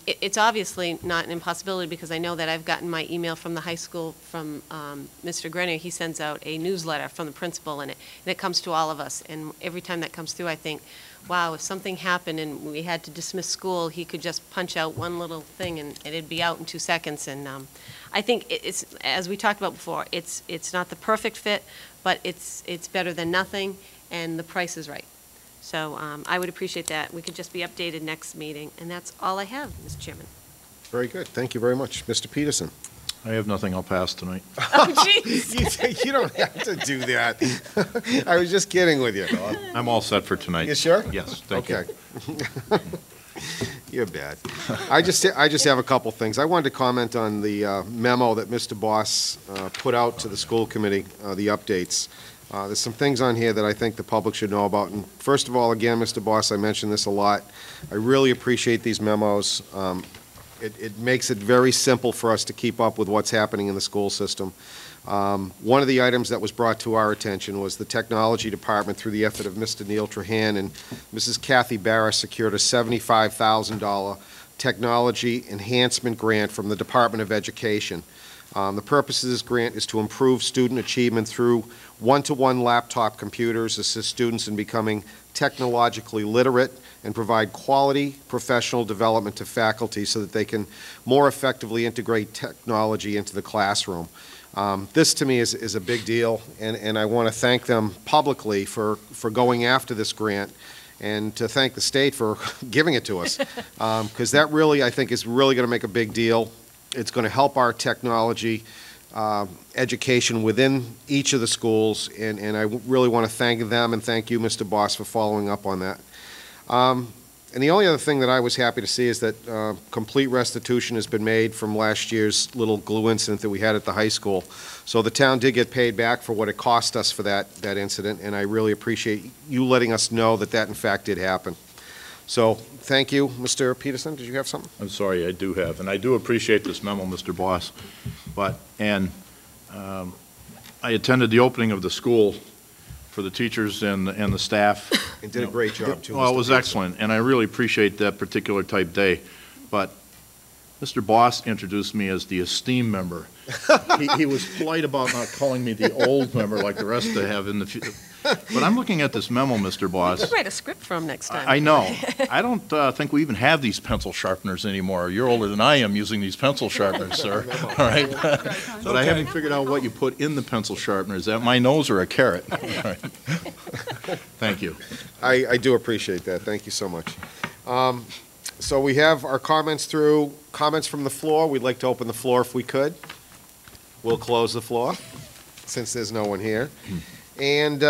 It's obviously not an impossibility, because I know that I've gotten my email from the high school from Mr. Grenier. He sends out a newsletter from the principal, and it comes to all of us. And every time that comes through, I think, wow, if something happened and we had to dismiss school, he could just punch out one little thing and it'd be out in 2 seconds. And I think it's, as we talked about before, it's not the perfect fit, but it's better than nothing, and the price is right. So I would appreciate that. We could just be updated next meeting, and that's all I have, Mr. Chairman. Very good. Thank you very much. Mr. Peterson? I have nothing. I'll pass tonight. Oh, jeez. You don't have to do that. I was just kidding with you. I'm all set for tonight. You sure? Yes, thank you. Okay. You're bad. I just have a couple things. I wanted to comment on the memo that Mr. Boss put out to the school committee, the updates. There's some things on here that I think the public should know about. And first of all, again, Mr. Boss, I mentioned this a lot. I really appreciate these memos. It makes it very simple for us to keep up with what's happening in the school system. One of the items that was brought to our attention was the technology department, through the effort of Mr. Neil Trahan and Mrs. Kathy Barris, secured a $75,000 technology enhancement grant from the Department of Education. The purpose of this grant is to improve student achievement through one-to-one laptop computers, assist students in becoming technologically literate, and provide quality professional development to faculty so that they can more effectively integrate technology into the classroom. This, to me, is a big deal, and I want to thank them publicly for going after this grant, and to thank the state for giving it to us, because that really, I think, is really going to make a big deal. It's going to help our technology education within each of the schools, and I really want to thank them and thank you, Mr. Boss, for following up on that. And the only other thing that I was happy to see is that complete restitution has been made from last year's little glue incident that we had at the high school. So the town did get paid back for what it cost us for that incident, and I really appreciate you letting us know that that in fact did happen. So thank you. Mr. Peterson, did you have something? I'm sorry, I do have, and I do appreciate this memo, Mr. Boss. I attended the opening of the school for the teachers and the staff. And did a great job, too. Well, Mr. it was Peterson. excellent, and I really appreciate that particular type day. But Mr. Boss introduced me as the esteemed member. He was polite about not calling me the old member like the rest of have in the future. But I'm looking at this memo, Mr. Boss. We'll write a script for him next time. I know. I don't think we even have these pencil sharpeners anymore. You're older than I am using these pencil sharpeners, sir. All right? But I haven't figured out what you put in the pencil sharpener. Is that my nose or a carrot? All right. Thank you. I do appreciate that. Thank you so much. So we have our comments through. Comments from the floor. We'd like to open the floor if we could. We'll close the floor since there's no one here. And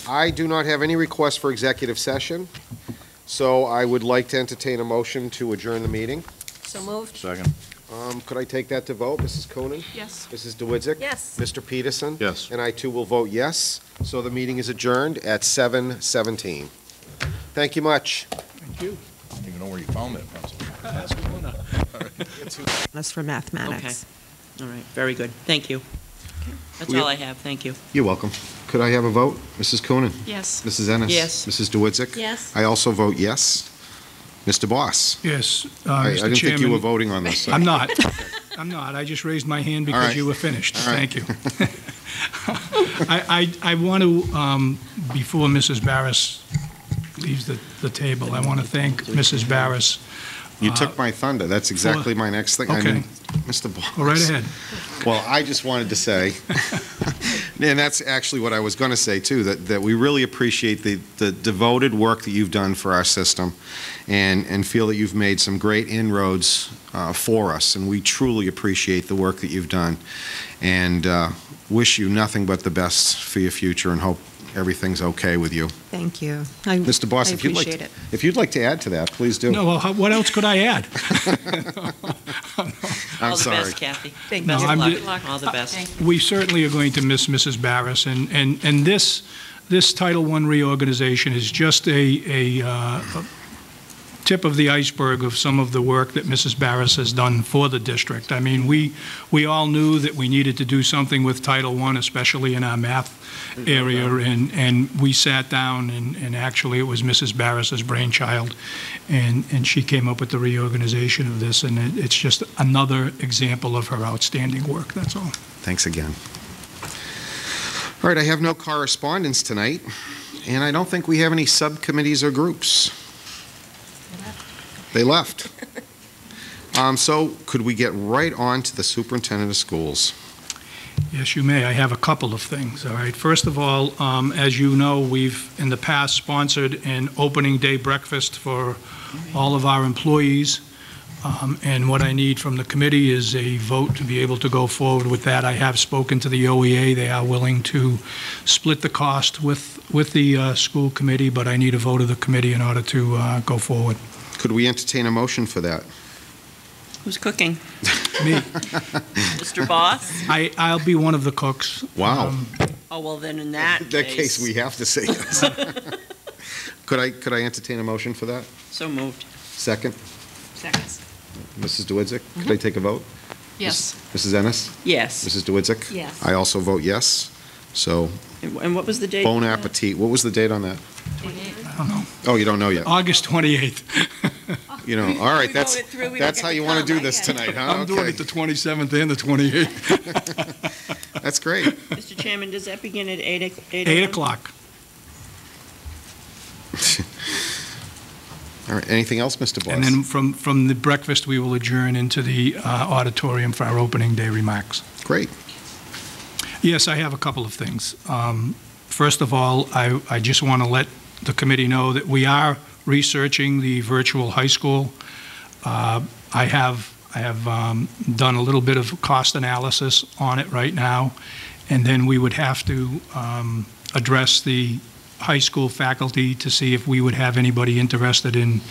I do not have any requests for executive session, so I would like to entertain a motion to adjourn the meeting. So moved? Second. Could I take that to vote? Mrs. Coonan? Yes. Mrs. DeWitzik? Yes. Mr. Peterson? Yes. And I, too, will vote yes. So the meeting is adjourned at 7:17. Thank you much. Thank you. I don't even know where you found that pencil. That's for mathematics. All right, very good. Thank you. That's We- all I have. Thank you. You're welcome. Could I have a vote? Mrs. Coonan? Yes. Mrs. Ennis? Yes. Mrs. DeWitzik? Yes. I also vote yes. Mr. Boss? Yes, I Mr. didn't think you were Chairman. voting on this. I'm not. I'm not. I just raised my hand All because right. you were finished. All right. Thank you. I want to, before Mrs. Barris leaves the table, I want to thank Mrs. Barris. You took my thunder. That's exactly my next thing. I Okay. mean, Mr. Boss. Go right ahead. Well, I just wanted to say, and that's actually what I was going to say, too, that we really appreciate the devoted work that you've done for our system and feel that you've made some great inroads for us, and we truly appreciate the work that you've done, and wish you nothing but the best for your future and hope everything's okay with you. Thank you. Mr. Boss, I if you'd like to add to that, please do. No, well, what else could I add? I'm All the sorry. best, Kathy. Thank Best you. of I'm luck. All the best. We certainly are going to miss Mrs. Barris, and this Title I reorganization is just a tip of the iceberg of some of the work that Mrs. Barris has done for the district. I mean, we all knew that we needed to do something with Title I, especially in our math area, and we sat down, and actually it was Mrs. Barris's brainchild, and she came up with the reorganization of this, and it's just another example of her outstanding work, that's all. Thanks again. All right, I have no correspondence tonight, and I don't think we have any subcommittees or groups. They left. So could we get right on to the superintendent of schools? Yes, you may. I have a couple of things, all right? First of all, as you know, we've in the past sponsored an opening day breakfast for all of our employees, and what I need from the committee is a vote to be able to go forward with that. I have spoken to the OEA. They are willing to split the cost with the school committee, but I need a vote of the committee in order to go forward. Could we entertain a motion for that? Who's cooking? Me. Mr. Boss? I'll be one of the cooks. Wow. Oh, well, then in that In that case, we have to say yes. Could I entertain a motion for that? So moved. Second? Seconds. Mrs. DeWitzik, could I take a vote? Yes. Mrs. Ennis? Yes. Mrs. DeWitzik? Yes. I also vote yes. So, And what was the date? bon appetit. What was the date on that? I don't know. Oh, you don't know yet. August 28th. You know, all right, We that's, voted through, we that's don't how get you to want to do comment. this tonight, huh? I'm doing Okay. it the 27th and the 28th. That's great. Mr. Chairman, does that begin at 8 8 o'clock. All right, anything else, Mr. Boss? And then from the breakfast, we will adjourn into the auditorium for our opening day remarks. Great. Yes, I have a couple of things. First of all, I just want to let the committee know that we are researching the virtual high school. I have done a little bit of cost analysis on it right now, and then we would have to address the high school faculty to see if we would have anybody interested in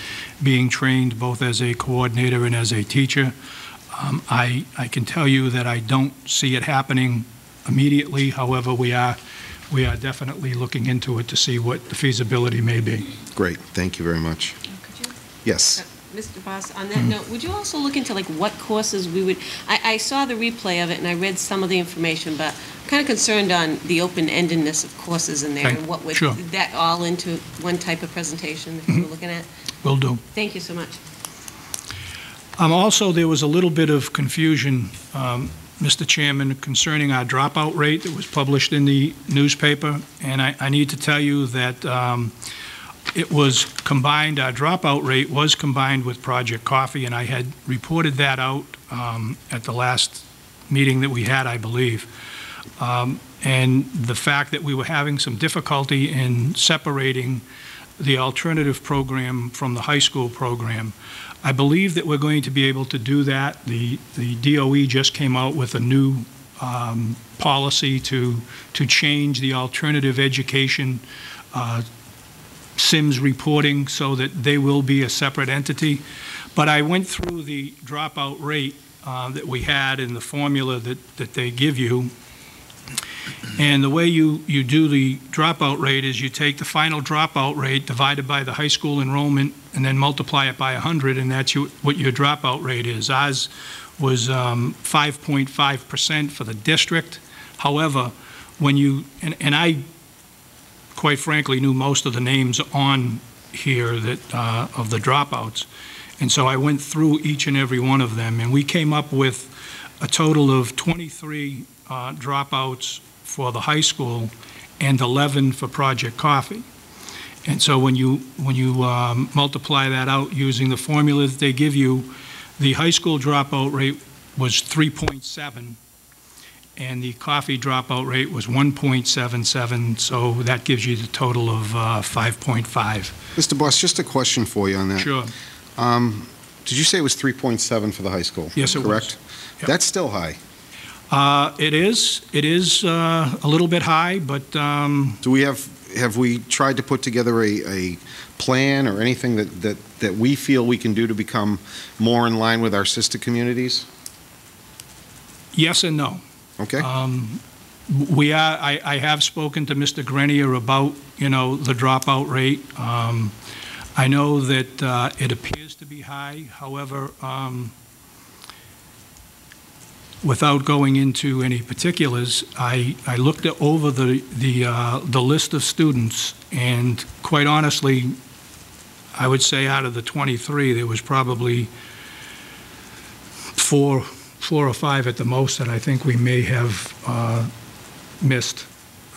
being trained both as a coordinator and as a teacher. I can tell you that I don't see it happening immediately. However, we are definitely looking into it to see what the feasibility may be. Great, thank you very much. Could you? Yes. Mr. Boss, on that note, would you also look into like what courses we would, I saw the replay of it and I read some of the information, but I'm kind of concerned on the open-endedness of courses in there Okay, and what would sure. that all into one type of presentation that you were looking at? Will do. Thank you so much. Also, there was a little bit of confusion, Mr. Chairman, concerning our dropout rate that was published in the newspaper, and I need to tell you that it was combined, our dropout rate was combined with Project Coffee, and I had reported that out at the last meeting that we had, I believe. And the fact that we were having some difficulty in separating the alternative program from the high school program. I believe that we're going to be able to do that. The DOE just came out with a new policy to change the alternative education SIMS reporting so that they will be a separate entity. But I went through the dropout rate that we had in the formula that they give you. And the way you do the dropout rate is you take the final dropout rate divided by the high school enrollment and then multiply it by 100, and that's what your dropout rate is. Ours was 5.5% for the district. However, when you, and I quite frankly knew most of the names on here that of the dropouts, and so I went through each and every one of them, and we came up with a total of 23 dropouts for the high school and 11 for Project Coffee. And so when you multiply that out using the formula that they give you, the high school dropout rate was 3.7, and the coffee dropout rate was 1.77, so that gives you the total of 5.5. Mr. Boss, just a question for you on that. Sure. Did you say it was 3.7 for the high school? Yes, it was. Correct? Yep. That's still high. It is a little bit high, but Do we have we tried to put together a plan or anything that we feel we can do to become more in line with our sister communities? yes and no. Okay? I have spoken to Mr. Grenier about, the dropout rate. I know that it appears to be high. However, without going into any particulars, I looked over the list of students, and quite honestly, I would say out of the 23, there was probably four or five at the most that I think we may have missed.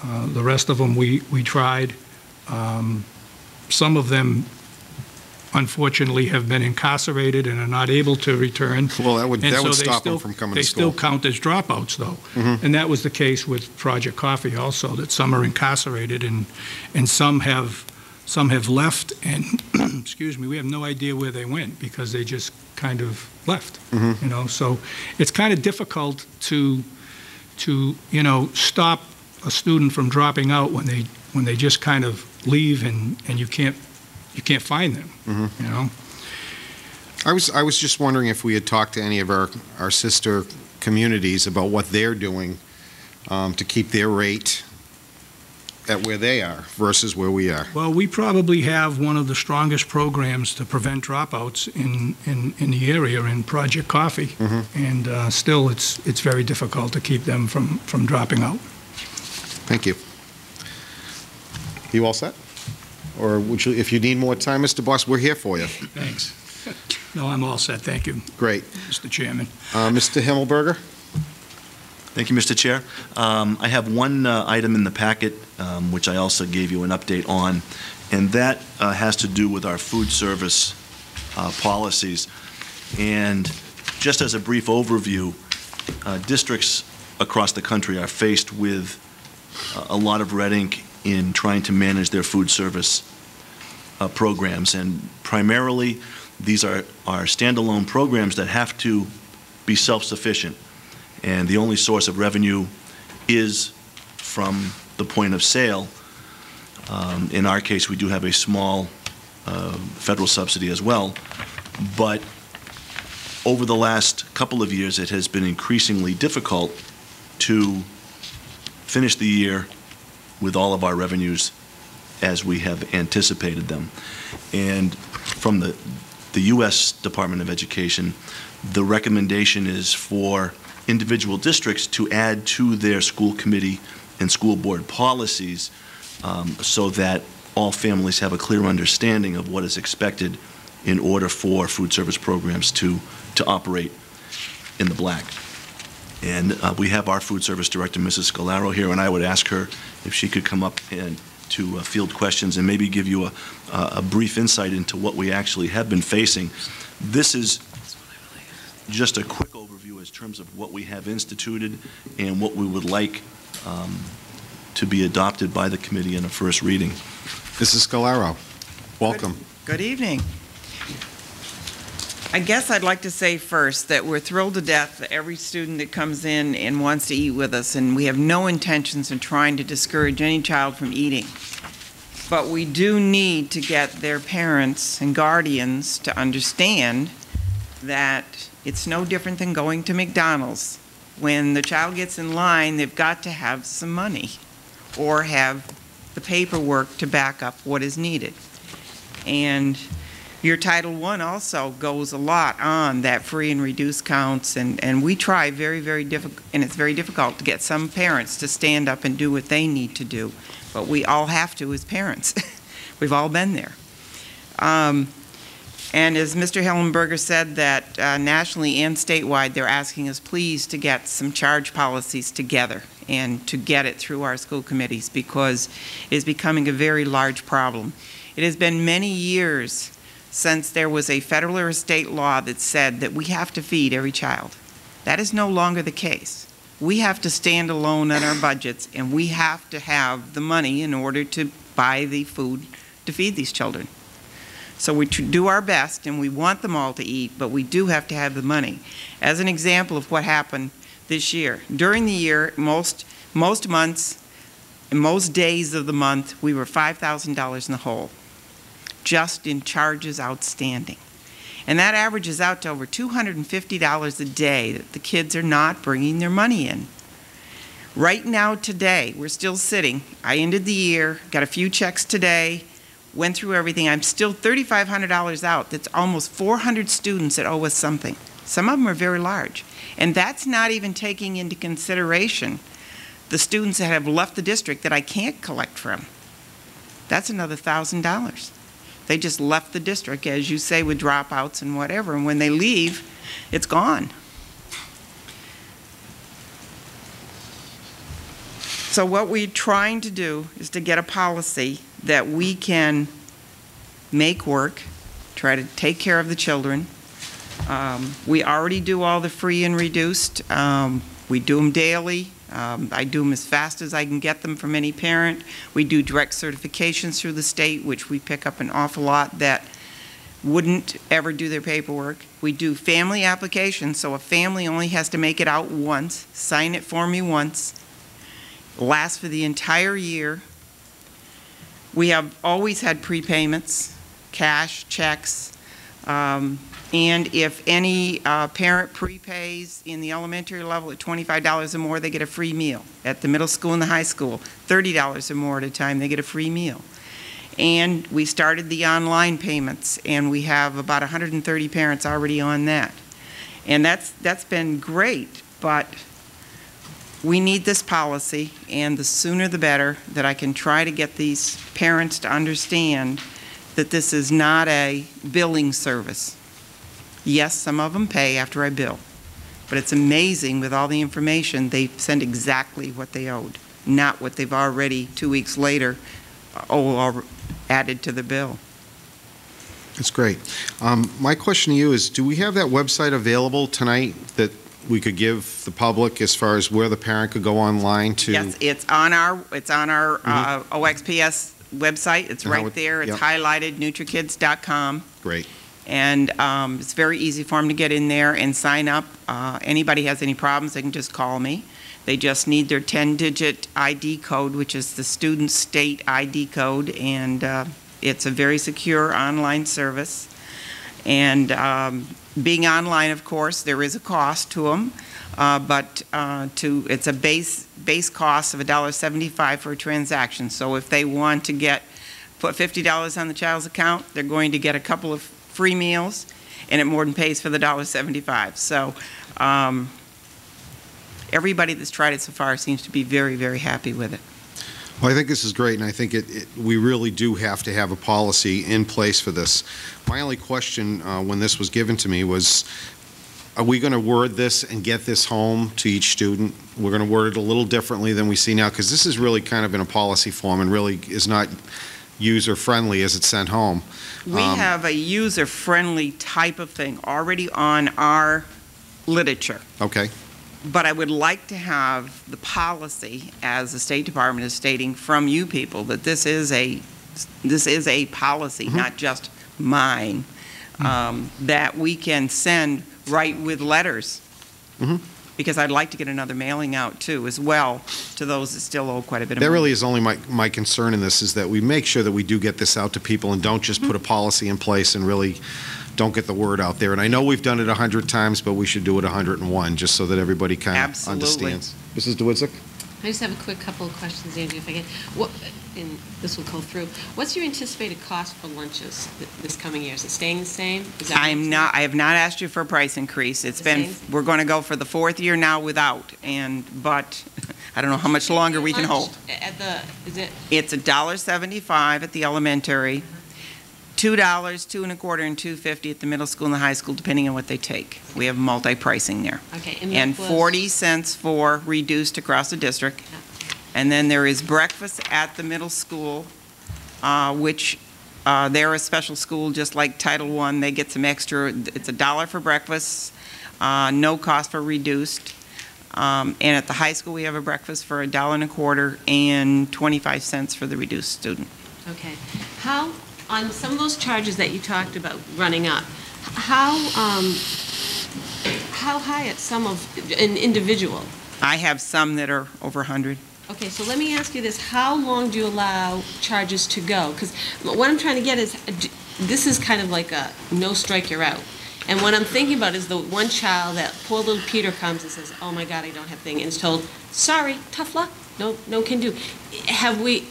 The rest of them we tried. Some of them, unfortunately, have been incarcerated and are not able to return. Well, that would And so they stop them still- from coming They to still school. count as dropouts, though. And that was the case with Project Coffee also, that some are incarcerated and some have left, and, excuse me, we have no idea where they went because they just kind of left, you know? So it's kind of difficult to, you know, stop a student from dropping out when they just kind of leave and you can't find them, you know? I was just wondering if we had talked to any of our sister communities about what they're doing to keep their rate at where they are versus where we are. Well, we probably have one of the strongest programs to prevent dropouts in the area in Project Coffee, and still it's very difficult to keep them from dropping out. Thank you. You all set? Or would you, if you need more time, Mr. Boss, we're here for you. Thanks. No, I'm all set, thank you, Great. Mr. Chairman. Mr. Himmelberger? Thank you, Mr. Chair. I have one item in the packet, which I also gave you an update on, and that has to do with our food service policies. And just as a brief overview, districts across the country are faced with a lot of red ink in trying to manage their food service programs. And primarily, these are standalone programs that have to be self-sufficient. And the only source of revenue is from the point of sale. In our case, we do have a small federal subsidy as well. But over the last couple of years, it has been increasingly difficult to finish the year with all of our revenues as we have anticipated them. And from the U.S. Department of Education, the recommendation is for individual districts to add to their school committee and school board policies so that all families have a clear understanding of what is expected in order for food service programs to operate in the black. And we have our food service director, Mrs. Scalaro, here, and I would ask her if she could come up and to field questions and maybe give you a brief insight into what we actually have been facing. This is just a quick overview in terms of what we have instituted and what we would like to be adopted by the committee in a first reading. Mrs. Scalaro, welcome. Good evening. I guess I'd like to say first that we're thrilled to death that every student that comes in and wants to eat with us, and we have no intentions of trying to discourage any child from eating. But we do need to get their parents and guardians to understand that it's no different than going to McDonald's. When the child gets in line, they've got to have some money or have the paperwork to back up what is needed. And your Title I also goes a lot on that free and reduced counts, and we try very difficult, and it's very difficult to get some parents to stand up and do what they need to do. But we all have to as parents. We've all been there. And as Mr. Hellenberger said, that nationally and statewide, they're asking us please to get some charge policies together and to get it through our school committees because it is becoming a very large problem. It has been many years since there was a federal or a state law that said that we have to feed every child. That is no longer the case. We have to stand alone on our budgets, and we have to have the money in order to buy the food to feed these children. So we do our best, and we want them all to eat, but we do have to have the money. As an example of what happened this year, during the year, most months, and most days of the month, we were $5,000 in the hole, just in charges outstanding. And that averages out to over $250 a day that the kids are not bringing their money in. Right now, today, we're still sitting. I ended the year, got a few checks today. went through everything. I'm still $3,500 out. That's almost 400 students that owe us something. Some of them are very large. And that's not even taking into consideration the students that have left the district that I can't collect from. That's another $1,000. They just left the district, as you say, with dropouts and whatever, and when they leave, it's gone. So what we're trying to do is to get a policy that we can make work, try to take care of the children. We already do all the free and reduced. We do them daily. I do them as fast as I can get them from any parent. We do direct certifications through the state, which we pick up an awful lot that wouldn't ever do their paperwork. We do family applications, so a family only has to make it out once, sign it for me once, lasts for the entire year. We have always had prepayments, cash, checks, and if any parent prepays in the elementary level at $25 or more, they get a free meal. At the middle school and the high school, $30 or more at a time, they get a free meal. And we started the online payments, and we have about 130 parents already on that. And that's been great, but we need this policy, and the sooner the better, that I can try to get these parents to understand that this is not a billing service. Yes, some of them pay after I bill, but it's amazing with all the information, they send exactly what they owed, not what they've already 2 weeks later added to the bill. That's great. My question to you is, do we have that website available tonight that we could give the public as far as where the parent could go online to? Yes, it's on our OXPS website. It's right there. It's highlighted, NutriKids.com. Great. And it's very easy for them to get in there and sign up. Anybody has any problems, they can just call me. They just need their 10-digit ID code, which is the student state ID code, and it's a very secure online service. And being online, of course, there is a cost to them, but it's a base cost of $1.75 for a transaction. So if they want to put $50 on the child's account, they're going to get a couple of free meals, and it more than pays for the $1.75. So everybody that's tried it so far seems to be very, very happy with it. Well, I think this is great, and I think we really do have to have a policy in place for this. My only question when this was given to me was, are we going to word this and get this home to each student? We're going to word it a little differently than we see now, because this is really kind of in a policy form and really is not user-friendly as it's sent home. We have a user-friendly type of thing already on our literature. Okay. But I would like to have the policy, as the State Department is stating, from you people, that this is a policy, not just mine, that we can send right with letters. Because I'd like to get another mailing out, too, as well, to those that still owe quite a bit of money. That really is only my concern in this, is that we make sure that we do get this out to people and don't just put a policy in place and really don't get the word out there. And I know we've done it 100 times, but we should do it 101, just so that everybody kind of understands. Mrs. DeWitzik? I just have a quick couple of questions, Angie, if I can. And this will go through. What's your anticipated cost for lunches this coming year? Is it staying the same? I have not asked you for a price increase. We're going to go for the 4th year now without, but I don't know how much longer we can hold. It's $1.75 at the elementary, $2, $2.25, and $2.50 at the middle school and the high school, depending on what they take. We have multi-pricing there. Okay. And 40 cents for reduced across the district. And then there is breakfast at the middle school, which they're a special school, just like Title I. They get some extra. It's $1 for breakfast, no cost for reduced. And at the high school, we have a breakfast for $1.25 and 25 cents for the reduced student. Okay. How, on some of those charges that you talked about running up, how high at some of an individual? I have some that are over 100. Okay, so let me ask you this. How long do you allow charges to go? Because what I'm trying to get is, this is kind of like a no strike, you're out. And what I'm thinking about is the one child that poor little Peter comes and says, oh my God, I don't have thing, and is told, sorry, tough luck, no can do.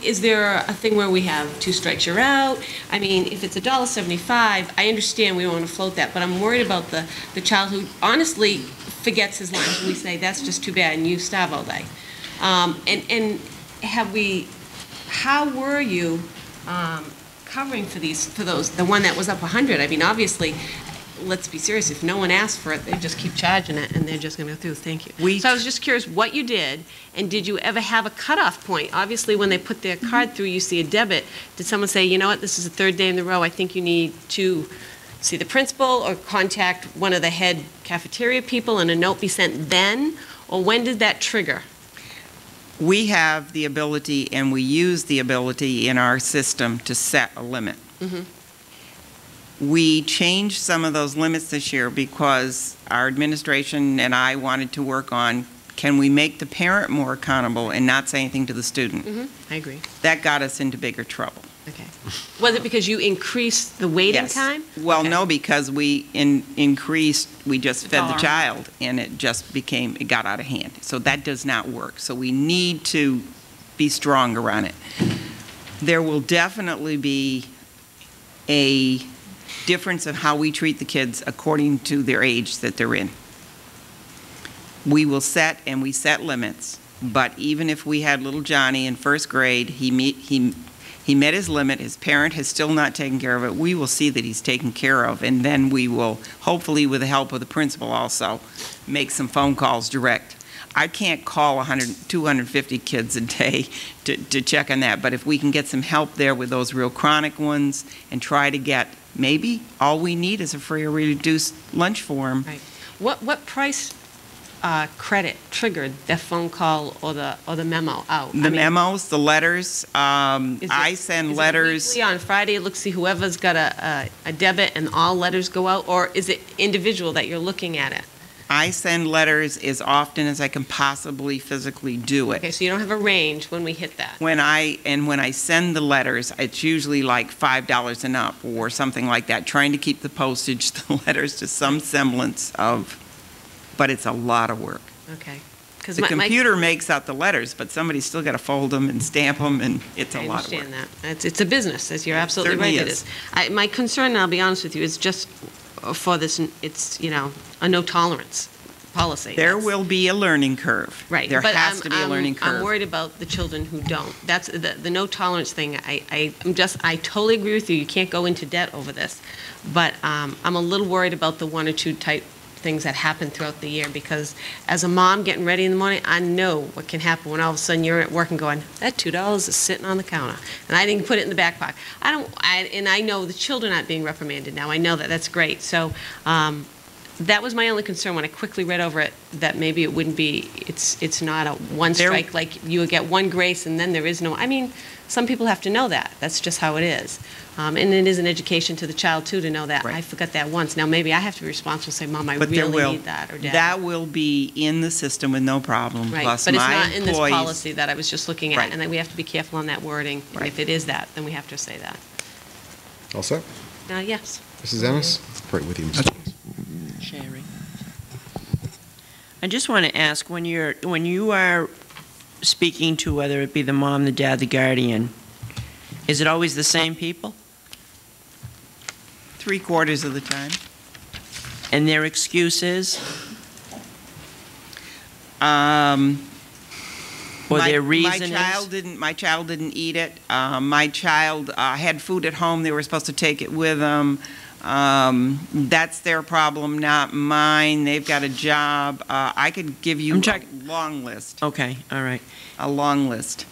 Is there a thing where we have 2 strikes, you're out? I mean, if it's $1.75, I understand we don't want to float that, but I'm worried about the child who honestly forgets his lunch, and we say, that's just too bad, and you starve all day. And how were you covering for those, the one that was up 100? I mean, obviously, let's be serious, if no one asked for it, they just keep charging it, and they're just going to go through. Thank you. So I was just curious what you did, and did you ever have a cutoff point? Obviously, when they put their card through, you see a debit. Did someone say, you know what, this is the 3rd day in a row, I think you need to see the principal or contact one of the head cafeteria people and a note be sent then? Or when did that trigger? We have the ability, and we use the ability in our system to set a limit. Mm-hmm. We changed some of those limits this year because our administration and I wanted to work on, can we make the parent more accountable and not say anything to the student? I agree. That got us into bigger trouble. Okay. Was it because you increased the waiting Yes. time? Well, Okay. no, because we increased, we just fed the Dollar. child, and it got out of hand. So that does not work. So we need to be stronger on it. There will definitely be a difference of how we treat the kids according to their age that they're in. We will set limits, but even if we had little Johnny in 1st grade, he met his limit, his parent has still not taken care of it, we will see that he's taken care of, and then we will, hopefully with the help of the principal also, make some phone calls direct. I can't call 250 kids a day to check on that, but if we can get some help there with those real chronic ones and try to get, maybe all we need is a free or reduced lunch for them. Right. What price credit triggered the phone call or the memo out? The memos, the letters, I send letters. Is it weekly on Friday, look, see whoever's got a debit and all letters go out, or is it individual that you're looking at it? I send letters as often as I can possibly physically do it. Okay, so you don't have a range when we hit that? When I send the letters, it's usually like $5 and up or something like that, trying to keep the postage, the letters to some semblance of, but it's a lot of work. Okay. 'Cause The computer makes out the letters, but somebody's still got to fold them and stamp them, and it's a lot of work. I understand that. It's a business, as you're absolutely right, certainly it is. My concern, and I'll be honest with you, is just for this, it's, a no tolerance policy. There That's- will be a learning curve. Right. There but has to be a learning curve. I'm worried about the children who don't. That's the no tolerance thing. I totally agree with you. You can't go into debt over this. But I'm a little worried about the 1 or 2 type things that happen throughout the year, because as a mom getting ready in the morning, I know what can happen when all of a sudden you're at work and going, that $2 is sitting on the counter, and I didn't put it in the back pocket. And I know the children aren't being reprimanded now. I know that. That's great. So that was my only concern when I quickly read over it, that maybe it wouldn't be, it's not a one strike, like you would get one grace and then there is no, I mean, some people have to know that. That's just how it is. And it is an education to the child, too, to know that. Right. I forgot that once. Now, maybe I have to be responsible and say, Mom, I But there really will. need that, or Dad. That will be in the system with no problem. Right, Plus but it's my not in this employees- policy that I was just looking at, Right. and then we have to be careful on that wording. And Right. if it is that, then we have to say that. All set? Yes. Mrs. Ennis? Right with you, Mr. Sherry. I just want to ask, when you are speaking to, whether it be the mom, the dad, the guardian, is it always the same people? 3/4 of the time. And their excuse is? Or their reason is? My child didn't eat it. My child had food at home. They were supposed to take it with them. That's their problem, not mine. They've got a job. I could give you a long list. Okay, all right. A long list.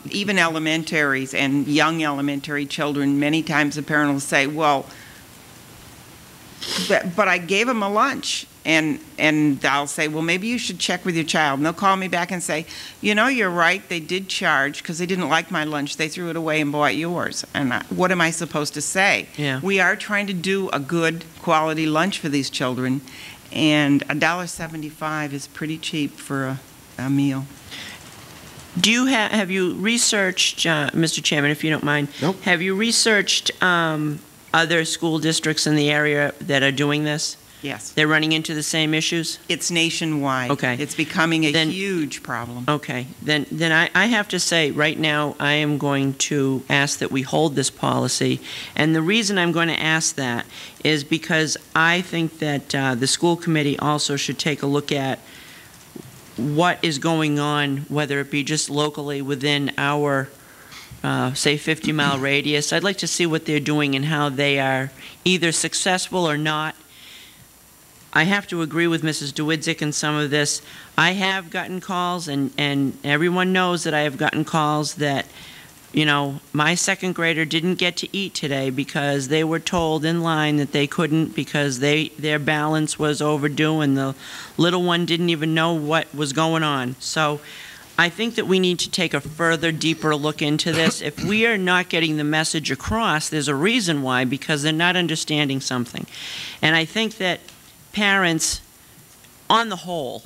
Even elementaries and young elementary children, many times the parent will say, well, but I gave them a lunch. And I'll say, well, maybe you should check with your child. And they'll call me back and say, you're right, they did charge because they didn't like my lunch. They threw it away and bought yours. And what am I supposed to say? Yeah. We are trying to do a good quality lunch for these children, and $1.75 is pretty cheap for a meal. Do you have you researched, Mr. Chairman, if you don't mind? Nope. Have you researched other school districts in the area that are doing this? Yes. They're running into the same issues? It's nationwide. Okay. It's becoming a Then- huge problem. Okay, then I have to say, right now, I am going to ask that we hold this policy. And the reason I'm going to ask that is because I think that the school committee also should take a look at what is going on, whether it be just locally within our, say, 50-mile radius. I'd like to see what they're doing and how they are either successful or not. I have to agree with Mrs. DeWitzik in some of this. I have gotten calls, and everyone knows that I have gotten calls that, you know, my second grader didn't get to eat today because they were told in line that they couldn't because their balance was overdue and the little one didn't even know what was going on. So I think that we need to take a further, deeper look into this. If we are not getting the message across, there's a reason why, because they're not understanding something. And I think that parents, on the whole,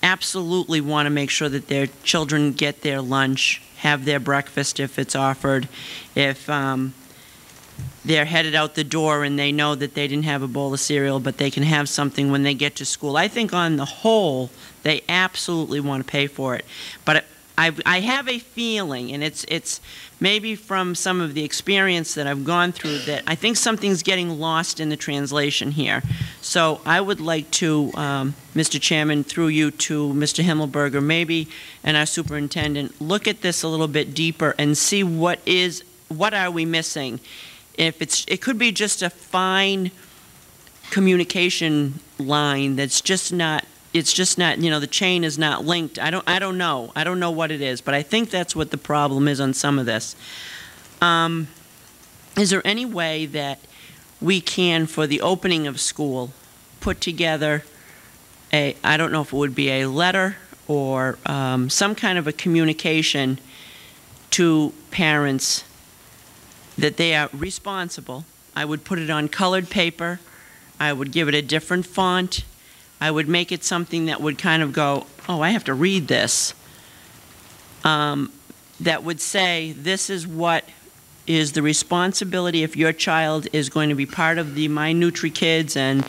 absolutely want to make sure that their children get their lunch, have their breakfast if it's offered. If they're headed out the door and they know that they didn't have a bowl of cereal, but they can have something when they get to school. I think on the whole, they absolutely want to pay for it. But I have a feeling, and it's maybe from some of the experience that I've gone through, that I think something's getting lost in the translation here. So I would like to, Mr. Chairman, through you to Mr. Himmelberger, maybe, and our superintendent, look at this a little bit deeper and see what are we missing. If it could be just a fine communication line that's just not, it's just not, you know, the chain is not linked. I don't know. I don't know what it is, but I think that's what the problem is on some of this. Is there any way that we can, for the opening of school, put together I don't know if it would be a letter or some kind of a communication to parents that they are responsible? I would put it on colored paper. I would give it a different font. I would make it something that would kind of go, oh, I have to read this. That would say, this is what is the responsibility if your child is going to be part of the My Nutri-Kids and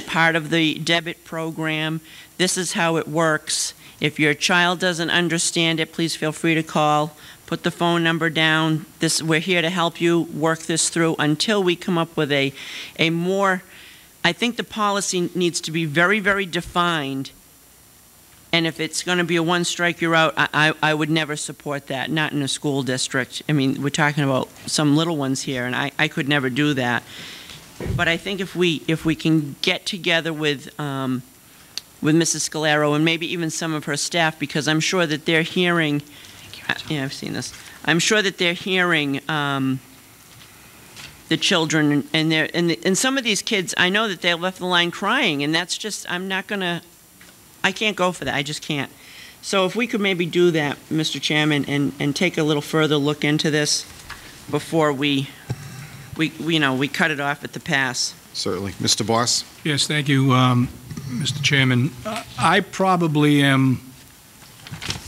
part of the debit program. This is how it works. If your child doesn't understand it, please feel free to call. Put the phone number down. We're here to help you work this through until we come up with a more, I think the policy needs to be very, very defined. And if it's going to be a one strike, you're out, I would never support that, not in a school district. I mean, we're talking about some little ones here, and I could never do that. But I think if we can get together with Mrs. Scalero and maybe even some of her staff, because I'm sure that they're hearing, yeah, I've seen this. I'm sure that they're hearing the children, and some of these kids, I know that they left the line crying, and that's just, I can't go for that. I just can't. So if we could maybe do that, Mr. Chairman, and take a little further look into this before we cut it off at the pass. Certainly. Mr. Boss? Yes, thank you, Mr. Chairman. I probably am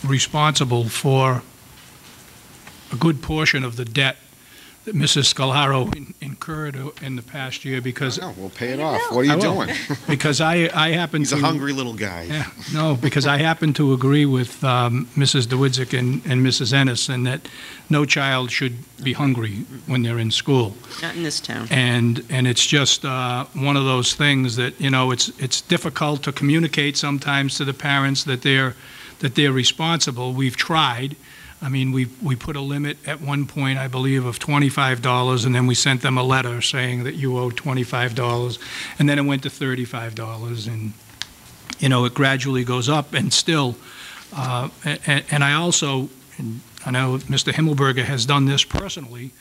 responsible for a good portion of the debt that Mrs. Scalaro incurred in the past year because... No, we'll pay it off. What are you doing? Because I happen He's to... a hungry little guy. Yeah, no, because I happen to agree with Mrs. DeWitzik and Mrs. Ennis, and that no child should be hungry when they're in school. Not in this town. And it's just one of those things that, you know, it's difficult to communicate sometimes to the parents that they're responsible. We've tried. I mean, we put a limit at one point, I believe, of $25, and then we sent them a letter saying that you owe $25, and then it went to $35, and, you know, it gradually goes up, and still, and I also, and I know Mr. Himmelberger has done this personally,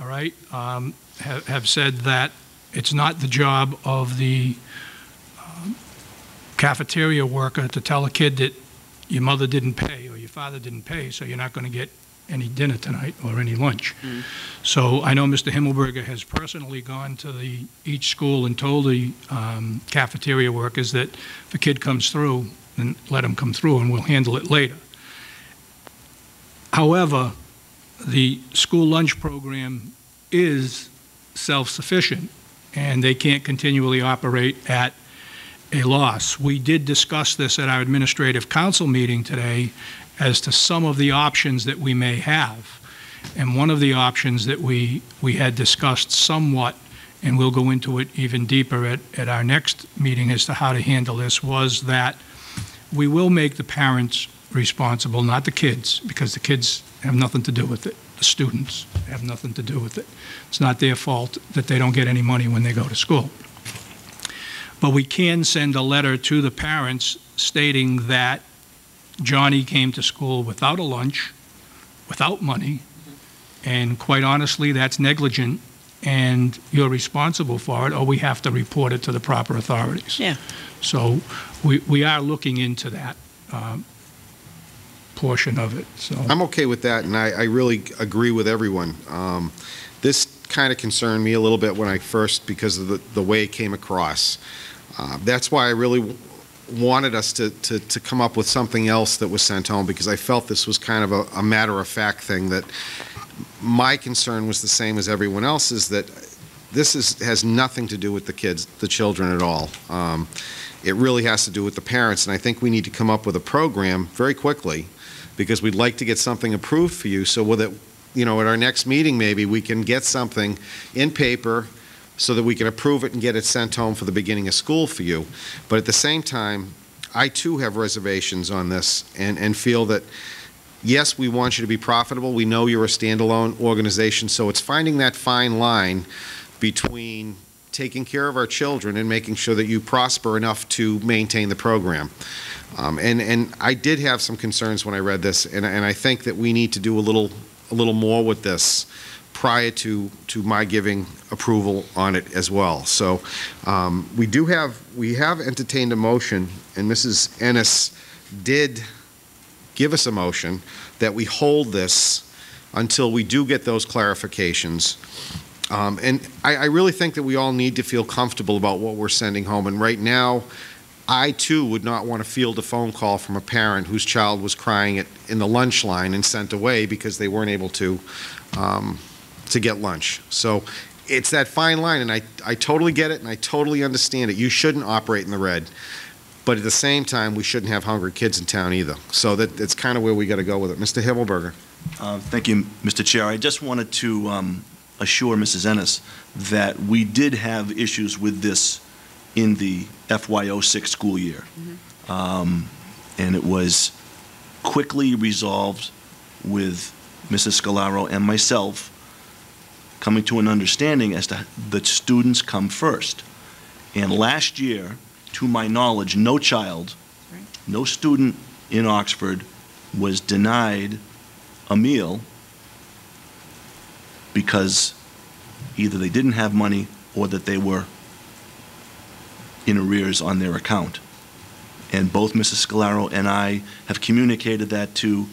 all right, have said that it's not the job of the cafeteria worker to tell a kid that your mother didn't pay or your father didn't pay, so you're not going to get any dinner tonight or any lunch. So I know Mr. Himmelberger has personally gone to each school and told the cafeteria workers that if a kid comes through, then let him come through and we'll handle it later. However, the school lunch program is self-sufficient, and they can't continually operate at a loss. We did discuss this at our administrative council meeting today as to some of the options that we may have. And one of the options that we had discussed somewhat, and we'll go into it even deeper at our next meeting as to how to handle this, was that we will make the parents responsible, not the kids, because the kids have nothing to do with it. The students have nothing to do with it. It's not their fault that they don't get any money when they go to school. But we can send a letter to the parents stating that Johnny came to school without a lunch, without money, and quite honestly, that's negligent, and you're responsible for it, or we have to report it to the proper authorities. Yeah. So we are looking into that portion of it, so. I'm okay with that, and I really agree with everyone. This kind of concerned me a little bit when I first, because of the way it came across. That's why I really wanted us to come up with something else that was sent home, because I felt this was kind of a matter-of-fact thing. That my concern was the same as everyone else's, that this has nothing to do with the kids, the children at all. It really has to do with the parents, and I think we need to come up with a program very quickly, because we'd like to get something approved for you, so with it, at our next meeting, maybe we can get something in paper so that we can approve it and get it sent home for the beginning of school for you. But at the same time, I too have reservations on this, and feel that, yes, we want you to be profitable. We know you're a standalone organization, so it's finding that fine line between taking care of our children and making sure that you prosper enough to maintain the program. And I did have some concerns when I read this, and I think that we need to do a little more with this prior to my giving approval on it as well. So we have entertained a motion, and Mrs. Ennis did give us a motion that we hold this until we do get those clarifications. And I really think that we all need to feel comfortable about what we're sending home. And right now, I too would not want to field a phone call from a parent whose child was crying in the lunch line and sent away because they weren't able to get lunch. So it's that fine line, and I totally get it, and I totally understand it. You shouldn't operate in the red. But at the same time, we shouldn't have hungry kids in town either. So that's kind of where we got to go with it. Mr. Himmelberger. Thank you, Mr. Chair. I just wanted to assure Mrs. Ennis that we did have issues with this in the FY06 school year. And it was quickly resolved with Mrs. Scalaro and myself coming to an understanding as to the students come first. And last year, to my knowledge, no child, no student in Oxford was denied a meal because either they didn't have money or that they were in arrears on their account. And both Mrs. Scalaro and I have communicated that to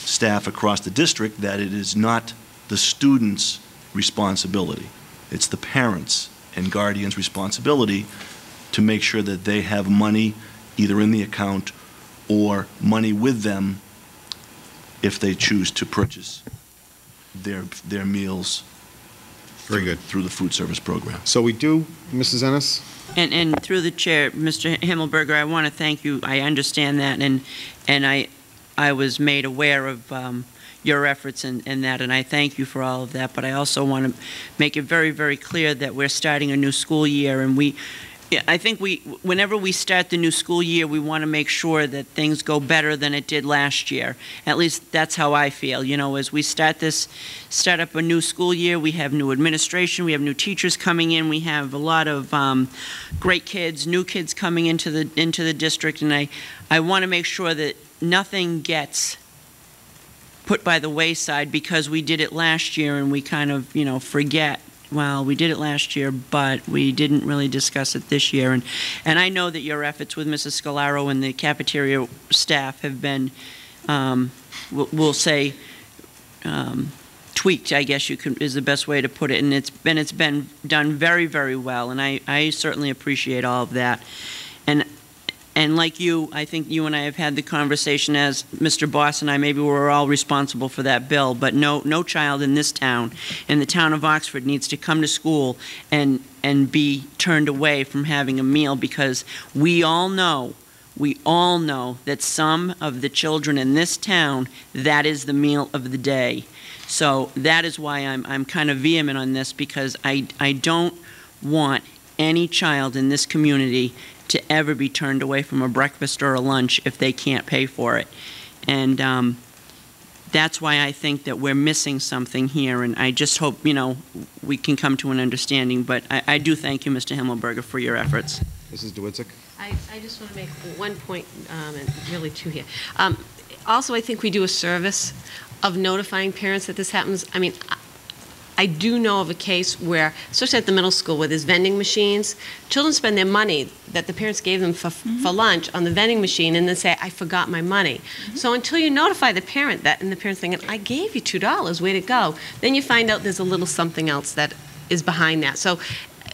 staff across the district, that it is not the student's responsibility. It's the parents' and guardians' responsibility to make sure that they have money either in the account or money with them if they choose to purchase their meals. Very good. Through the food service program. So we do, Mrs. Ennis? And through the chair, Mr. Himmelberger, I want to thank you. I understand that, and I was made aware of your efforts in that, and I thank you for all of that. But I also want to make it very, very clear that we're starting a new school year, and I think whenever we start the new school year, we want to make sure that things go better than it did last year. At least that's how I feel. As we start up a new school year, we have new administration, we have new teachers coming in, we have a lot of great kids, new kids coming into the district, and I want to make sure that nothing gets put by the wayside because we did it last year and we kind of, forget. Well, we did it last year, but we didn't really discuss it this year. And I know that your efforts with Mrs. Scalaro and the cafeteria staff have been, we'll say, tweaked, I guess is the best way to put it. And it's been done very, very well. And I certainly appreciate all of that. And and like you, I think you and I have had the conversation as Mr. Boss and I, maybe we're all responsible for that bill, but no child in this town, in the town of Oxford, needs to come to school and be turned away from having a meal, because we all know that some of the children in this town, that is the meal of the day. So that is why I'm kind of vehement on this, because I don't want any child in this community to ever be turned away from a breakfast or a lunch if they can't pay for it. And that's why I think that we're missing something here, and I just hope, we can come to an understanding. But I do thank you, Mr. Himmelberger, for your efforts. Mrs. DeWitzik? I just want to make one point, and really two here. Also, I think we do a service of notifying parents that this happens. I mean, I do know of a case where, especially at the middle school, where there's vending machines, children spend their money that the parents gave them for lunch on the vending machine, and then say, I forgot my money. So until you notify the parent that, and the parent's thinking, I gave you $2, way to go, then you find out there's a little something else that is behind that. So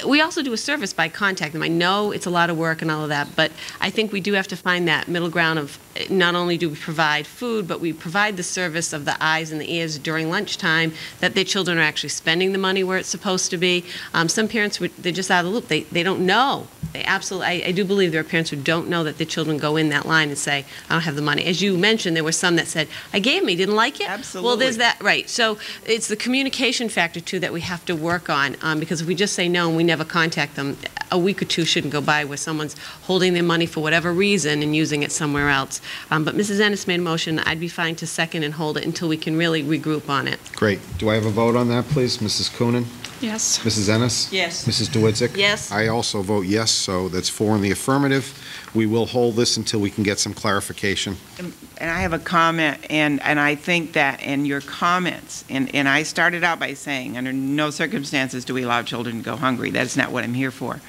we also do a service by contacting them. I know it's a lot of work and all of that, but I think we do have to find that middle ground of not only do we provide food, but we provide the service of the eyes and the ears during lunchtime, that their children are actually spending the money where it's supposed to be. Some parents, they're just out of the loop. They don't know. They absolutely, I do believe there are parents who don't know that their children go in that line and say, I don't have the money. As you mentioned, there were some that said, I gave me, didn't like it. Absolutely. Well, there's that, right. So it's the communication factor, too, that we have to work on, because if we just say no and we never contact them, a week or two shouldn't go by where someone's holding their money for whatever reason and using it somewhere else. But Mrs. Ennis made a motion. I'd be fine to second and hold it until we can really regroup on it. Great. Do I have a vote on that, please? Mrs. Coonan? Yes. Mrs. Ennis? Yes. Mrs. DeWitzik? Yes. I also vote yes, so that's 4 in the affirmative. We will hold this until we can get some clarification. And I have a comment, and I think that in your comments, and I started out by saying, under no circumstances do we allow children to go hungry. That is not what I'm here for.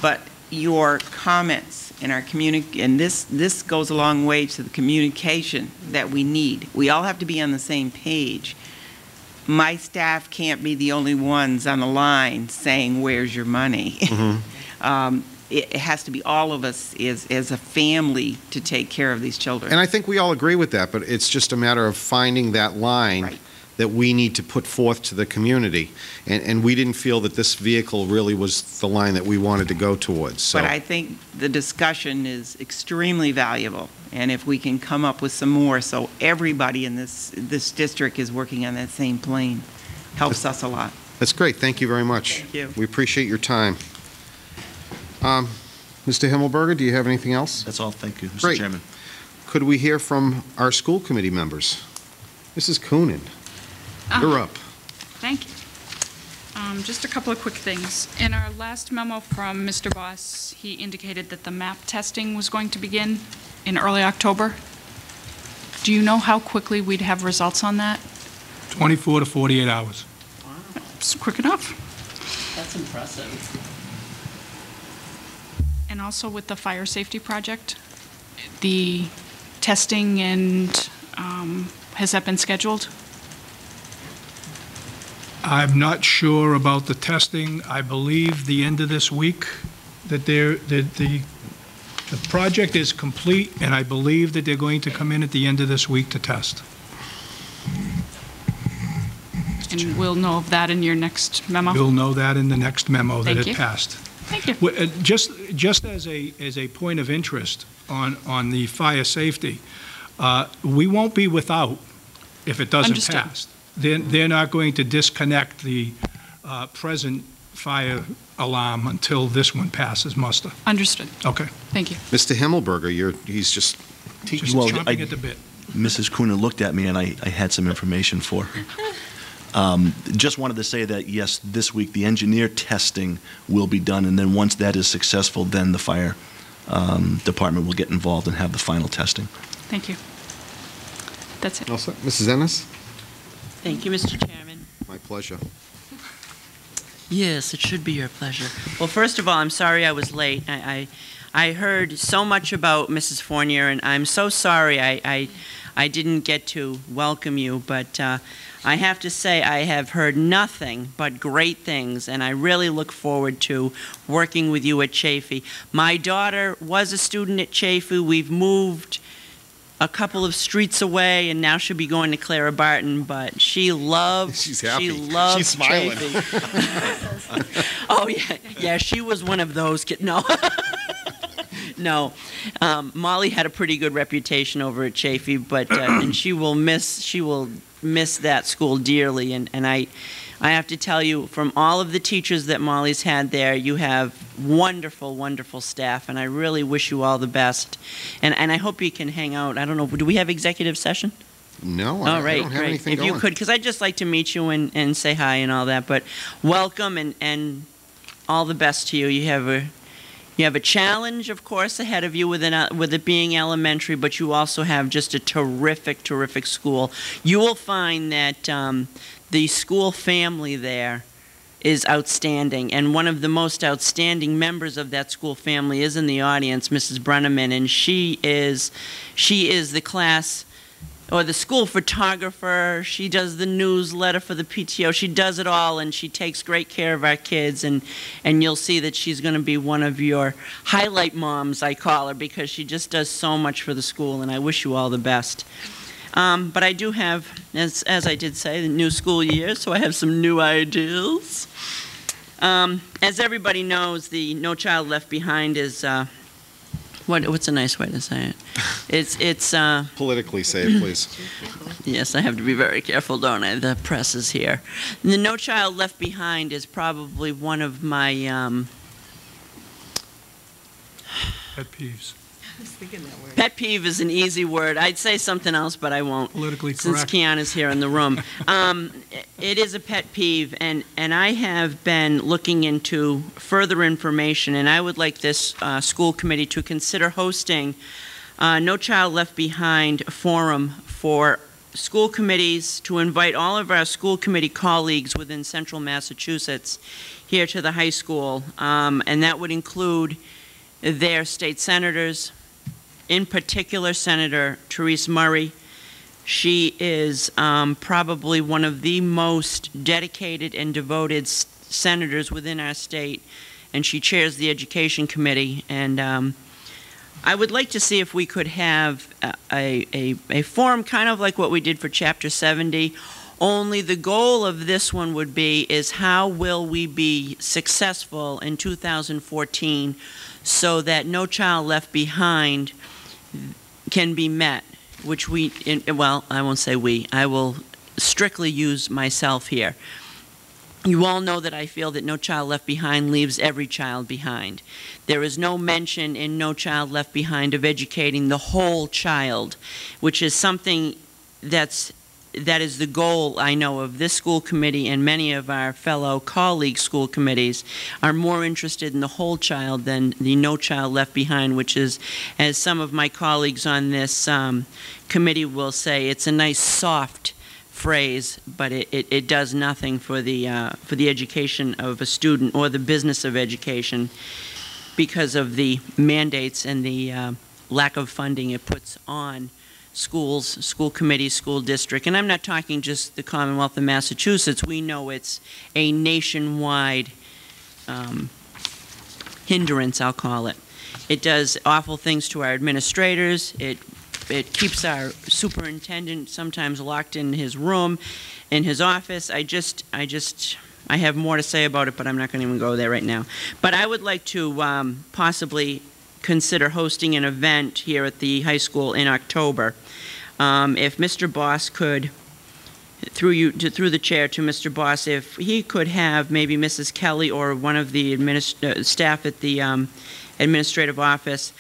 But your comments in our and this goes a long way to the communication that we need. We all have to be on the same page. My staff can't be the only ones on the line saying, where's your money? It has to be all of us as a family to take care of these children. And I think we all agree with that, but it's just a matter of finding that line Right. that we need to put forth to the community. And we didn't feel that this vehicle really was the line that we wanted to go towards. So. But I think the discussion is extremely valuable, and if we can come up with some more, so everybody in this district is working on that same plane, helps us a lot. That's great. Thank you very much. Thank you. We appreciate your time. Mr. Himmelberger, do you have anything else? That's all. Thank you, Mr. Great. Chairman. Could we hear from our school committee members? Mrs. Coonan, you're up. Thank you. Just a couple of quick things. In our last memo from Mr. Boss, he indicated that the MAP testing was going to begin in early October. Do you know how quickly we'd have results on that? 24 to 48 hours. It's quick enough. That's impressive. And also with the fire safety project, the testing and, has that been scheduled? I'm not sure about the testing. I believe the end of this week that the project is complete, and I believe that they're going to come in at the end of this week to test. And we'll know of that in your next memo? You'll know that in the next memo that Thank it you. passed. Thank you. Well, just as a point of interest on the fire safety, we won't be without if it doesn't Understood. pass. They're not going to disconnect the present fire alarm until this one passes muster. Understood. Okay. Thank you. Mr. Himmelberger, he's just Just Well, chomping at the bit. Mrs. Coonan looked at me, and I had some information for her. Just wanted to say that, yes, this week, the engineer testing will be done, and then once that is successful, then the fire department will get involved and have the final testing. Thank you. That's it. all set. Mrs. Ennis? Thank you, Mr. Chairman. My pleasure. Yes, it should be your pleasure. Well, first of all, I'm sorry I was late. I heard so much about Mrs. Fournier, and I'm so sorry I didn't get to welcome you, but I have to say, I have heard nothing but great things, and I really look forward to working with you at Chafee. My daughter was a student at Chafee. We've moved a couple of streets away, and now she'll be going to Clara Barton, but she loves She's happy. She loves She's smiling. Chafee. Oh, yeah, she was one of those kids. No. No. Molly had a pretty good reputation over at Chafee, but and she will miss that school dearly, and I have to tell you, from all of the teachers that Molly's had there, you have wonderful, wonderful staff, and I really wish you all the best. And I hope you can hang out. I don't know, do we have executive session? No, All I right, don't have great. anything If going. you could, because I'd just like to meet you and say hi and all that, but welcome and all the best to you. You have a challenge, of course, ahead of you with it being elementary, but you also have just a terrific, terrific school. You will find that the school family there is outstanding, and one of the most outstanding members of that school family is in the audience, Mrs. Brenneman, and she is the class or the school photographer. She does the newsletter for the PTO. She does it all, and she takes great care of our kids, and you'll see that she's going to be one of your highlight moms, I call her, because she just does so much for the school, and I wish you all the best. But I do have, as I did say, the new school year, so I have some new ideas. As everybody knows, the No Child Left Behind is, what's a nice way to say it? It's Politically say it, please. yes, I have to be very careful, don't I? The press is here. The No Child Left Behind is probably one of my Pet peeves. pet peeve is an easy word. I'd say something else, but I won't. Politically Since correct. Kiana's here in the room. It is a pet peeve, and I have been looking into further information, and I would like this school committee to consider hosting No Child Left Behind forum for school committees, to invite all of our school committee colleagues within central Massachusetts here to the high school, and that would include their state senators, in particular Senator Therese Murray. She is probably one of the most dedicated and devoted senators within our state, and she chairs the Education Committee. And I would like to see if we could have a forum kind of like what we did for Chapter 70, only the goal of this one would be is how will we be successful in 2014 so that No Child Left Behind can be met, which well, I won't say we, I will strictly use myself here. You all know that I feel that No Child Left Behind leaves every child behind. There is no mention in No Child Left Behind of educating the whole child, which is something that is the goal, I know, of this school committee, and many of our fellow colleague school committees are more interested in the whole child than the No Child Left Behind, which is, as some of my colleagues on this committee will say, it's a nice soft phrase, but it does nothing for the education of a student or the business of education because of the mandates and the lack of funding it puts on schools, school committees, school district. And I'm not talking just the Commonwealth of Massachusetts. We know it's a nationwide hindrance, I'll call it. It does awful things to our administrators. It keeps our superintendent sometimes locked in his room, in his office. I have more to say about it, but I'm not going to even go there right now. But I would like to possibly consider hosting an event here at the high school in October. If Mr. Boss could, through the chair to Mr. Boss, if he could have maybe Mrs. Kelly or one of the staff at the administrative office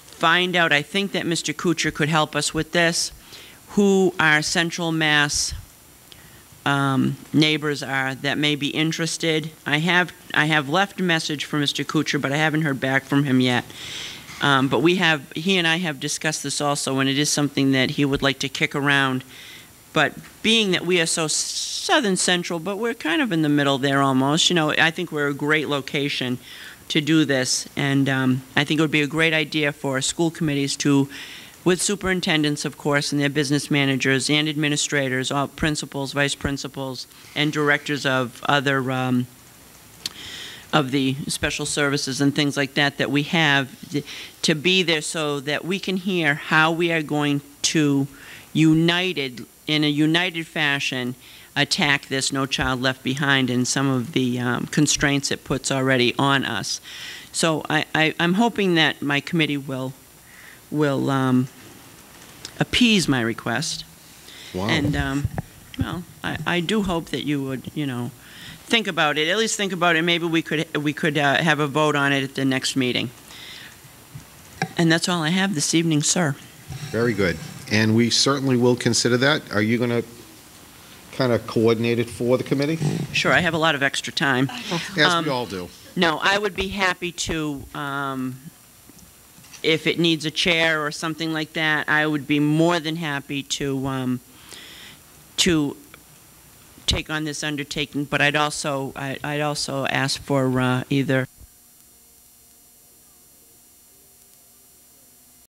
find out, I think that Mr. Kuchar could help us with this, who our Central Mass neighbors are that may be interested. I have left a message for Mr. Kuchar, but I haven't heard back from him yet. But he and I have discussed this also, and it is something that he would like to kick around. But being that we are so southern central, but we're kind of in the middle there almost, I think we're a great location to do this. And I think it would be a great idea for school committees to with superintendents, of course, and their business managers and administrators, all principals, vice principals, and directors of other of the special services and things like that that we have, to be there so that we can hear how we are going to in a united fashion, attack this No Child Left Behind and some of the constraints it puts already on us. So I'm hoping that my committee will appease my request. Wow. And, well, I do hope that you would, think about it, at least think about it. Maybe we could have a vote on it at the next meeting. And that's all I have this evening, sir. Very good. And we certainly will consider that. Are you going to kind of coordinate it for the committee? Sure, I have a lot of extra time. As we all do. No, I would be happy to, if it needs a chair or something like that, I would be more than happy to take on this undertaking, but I'd also ask for either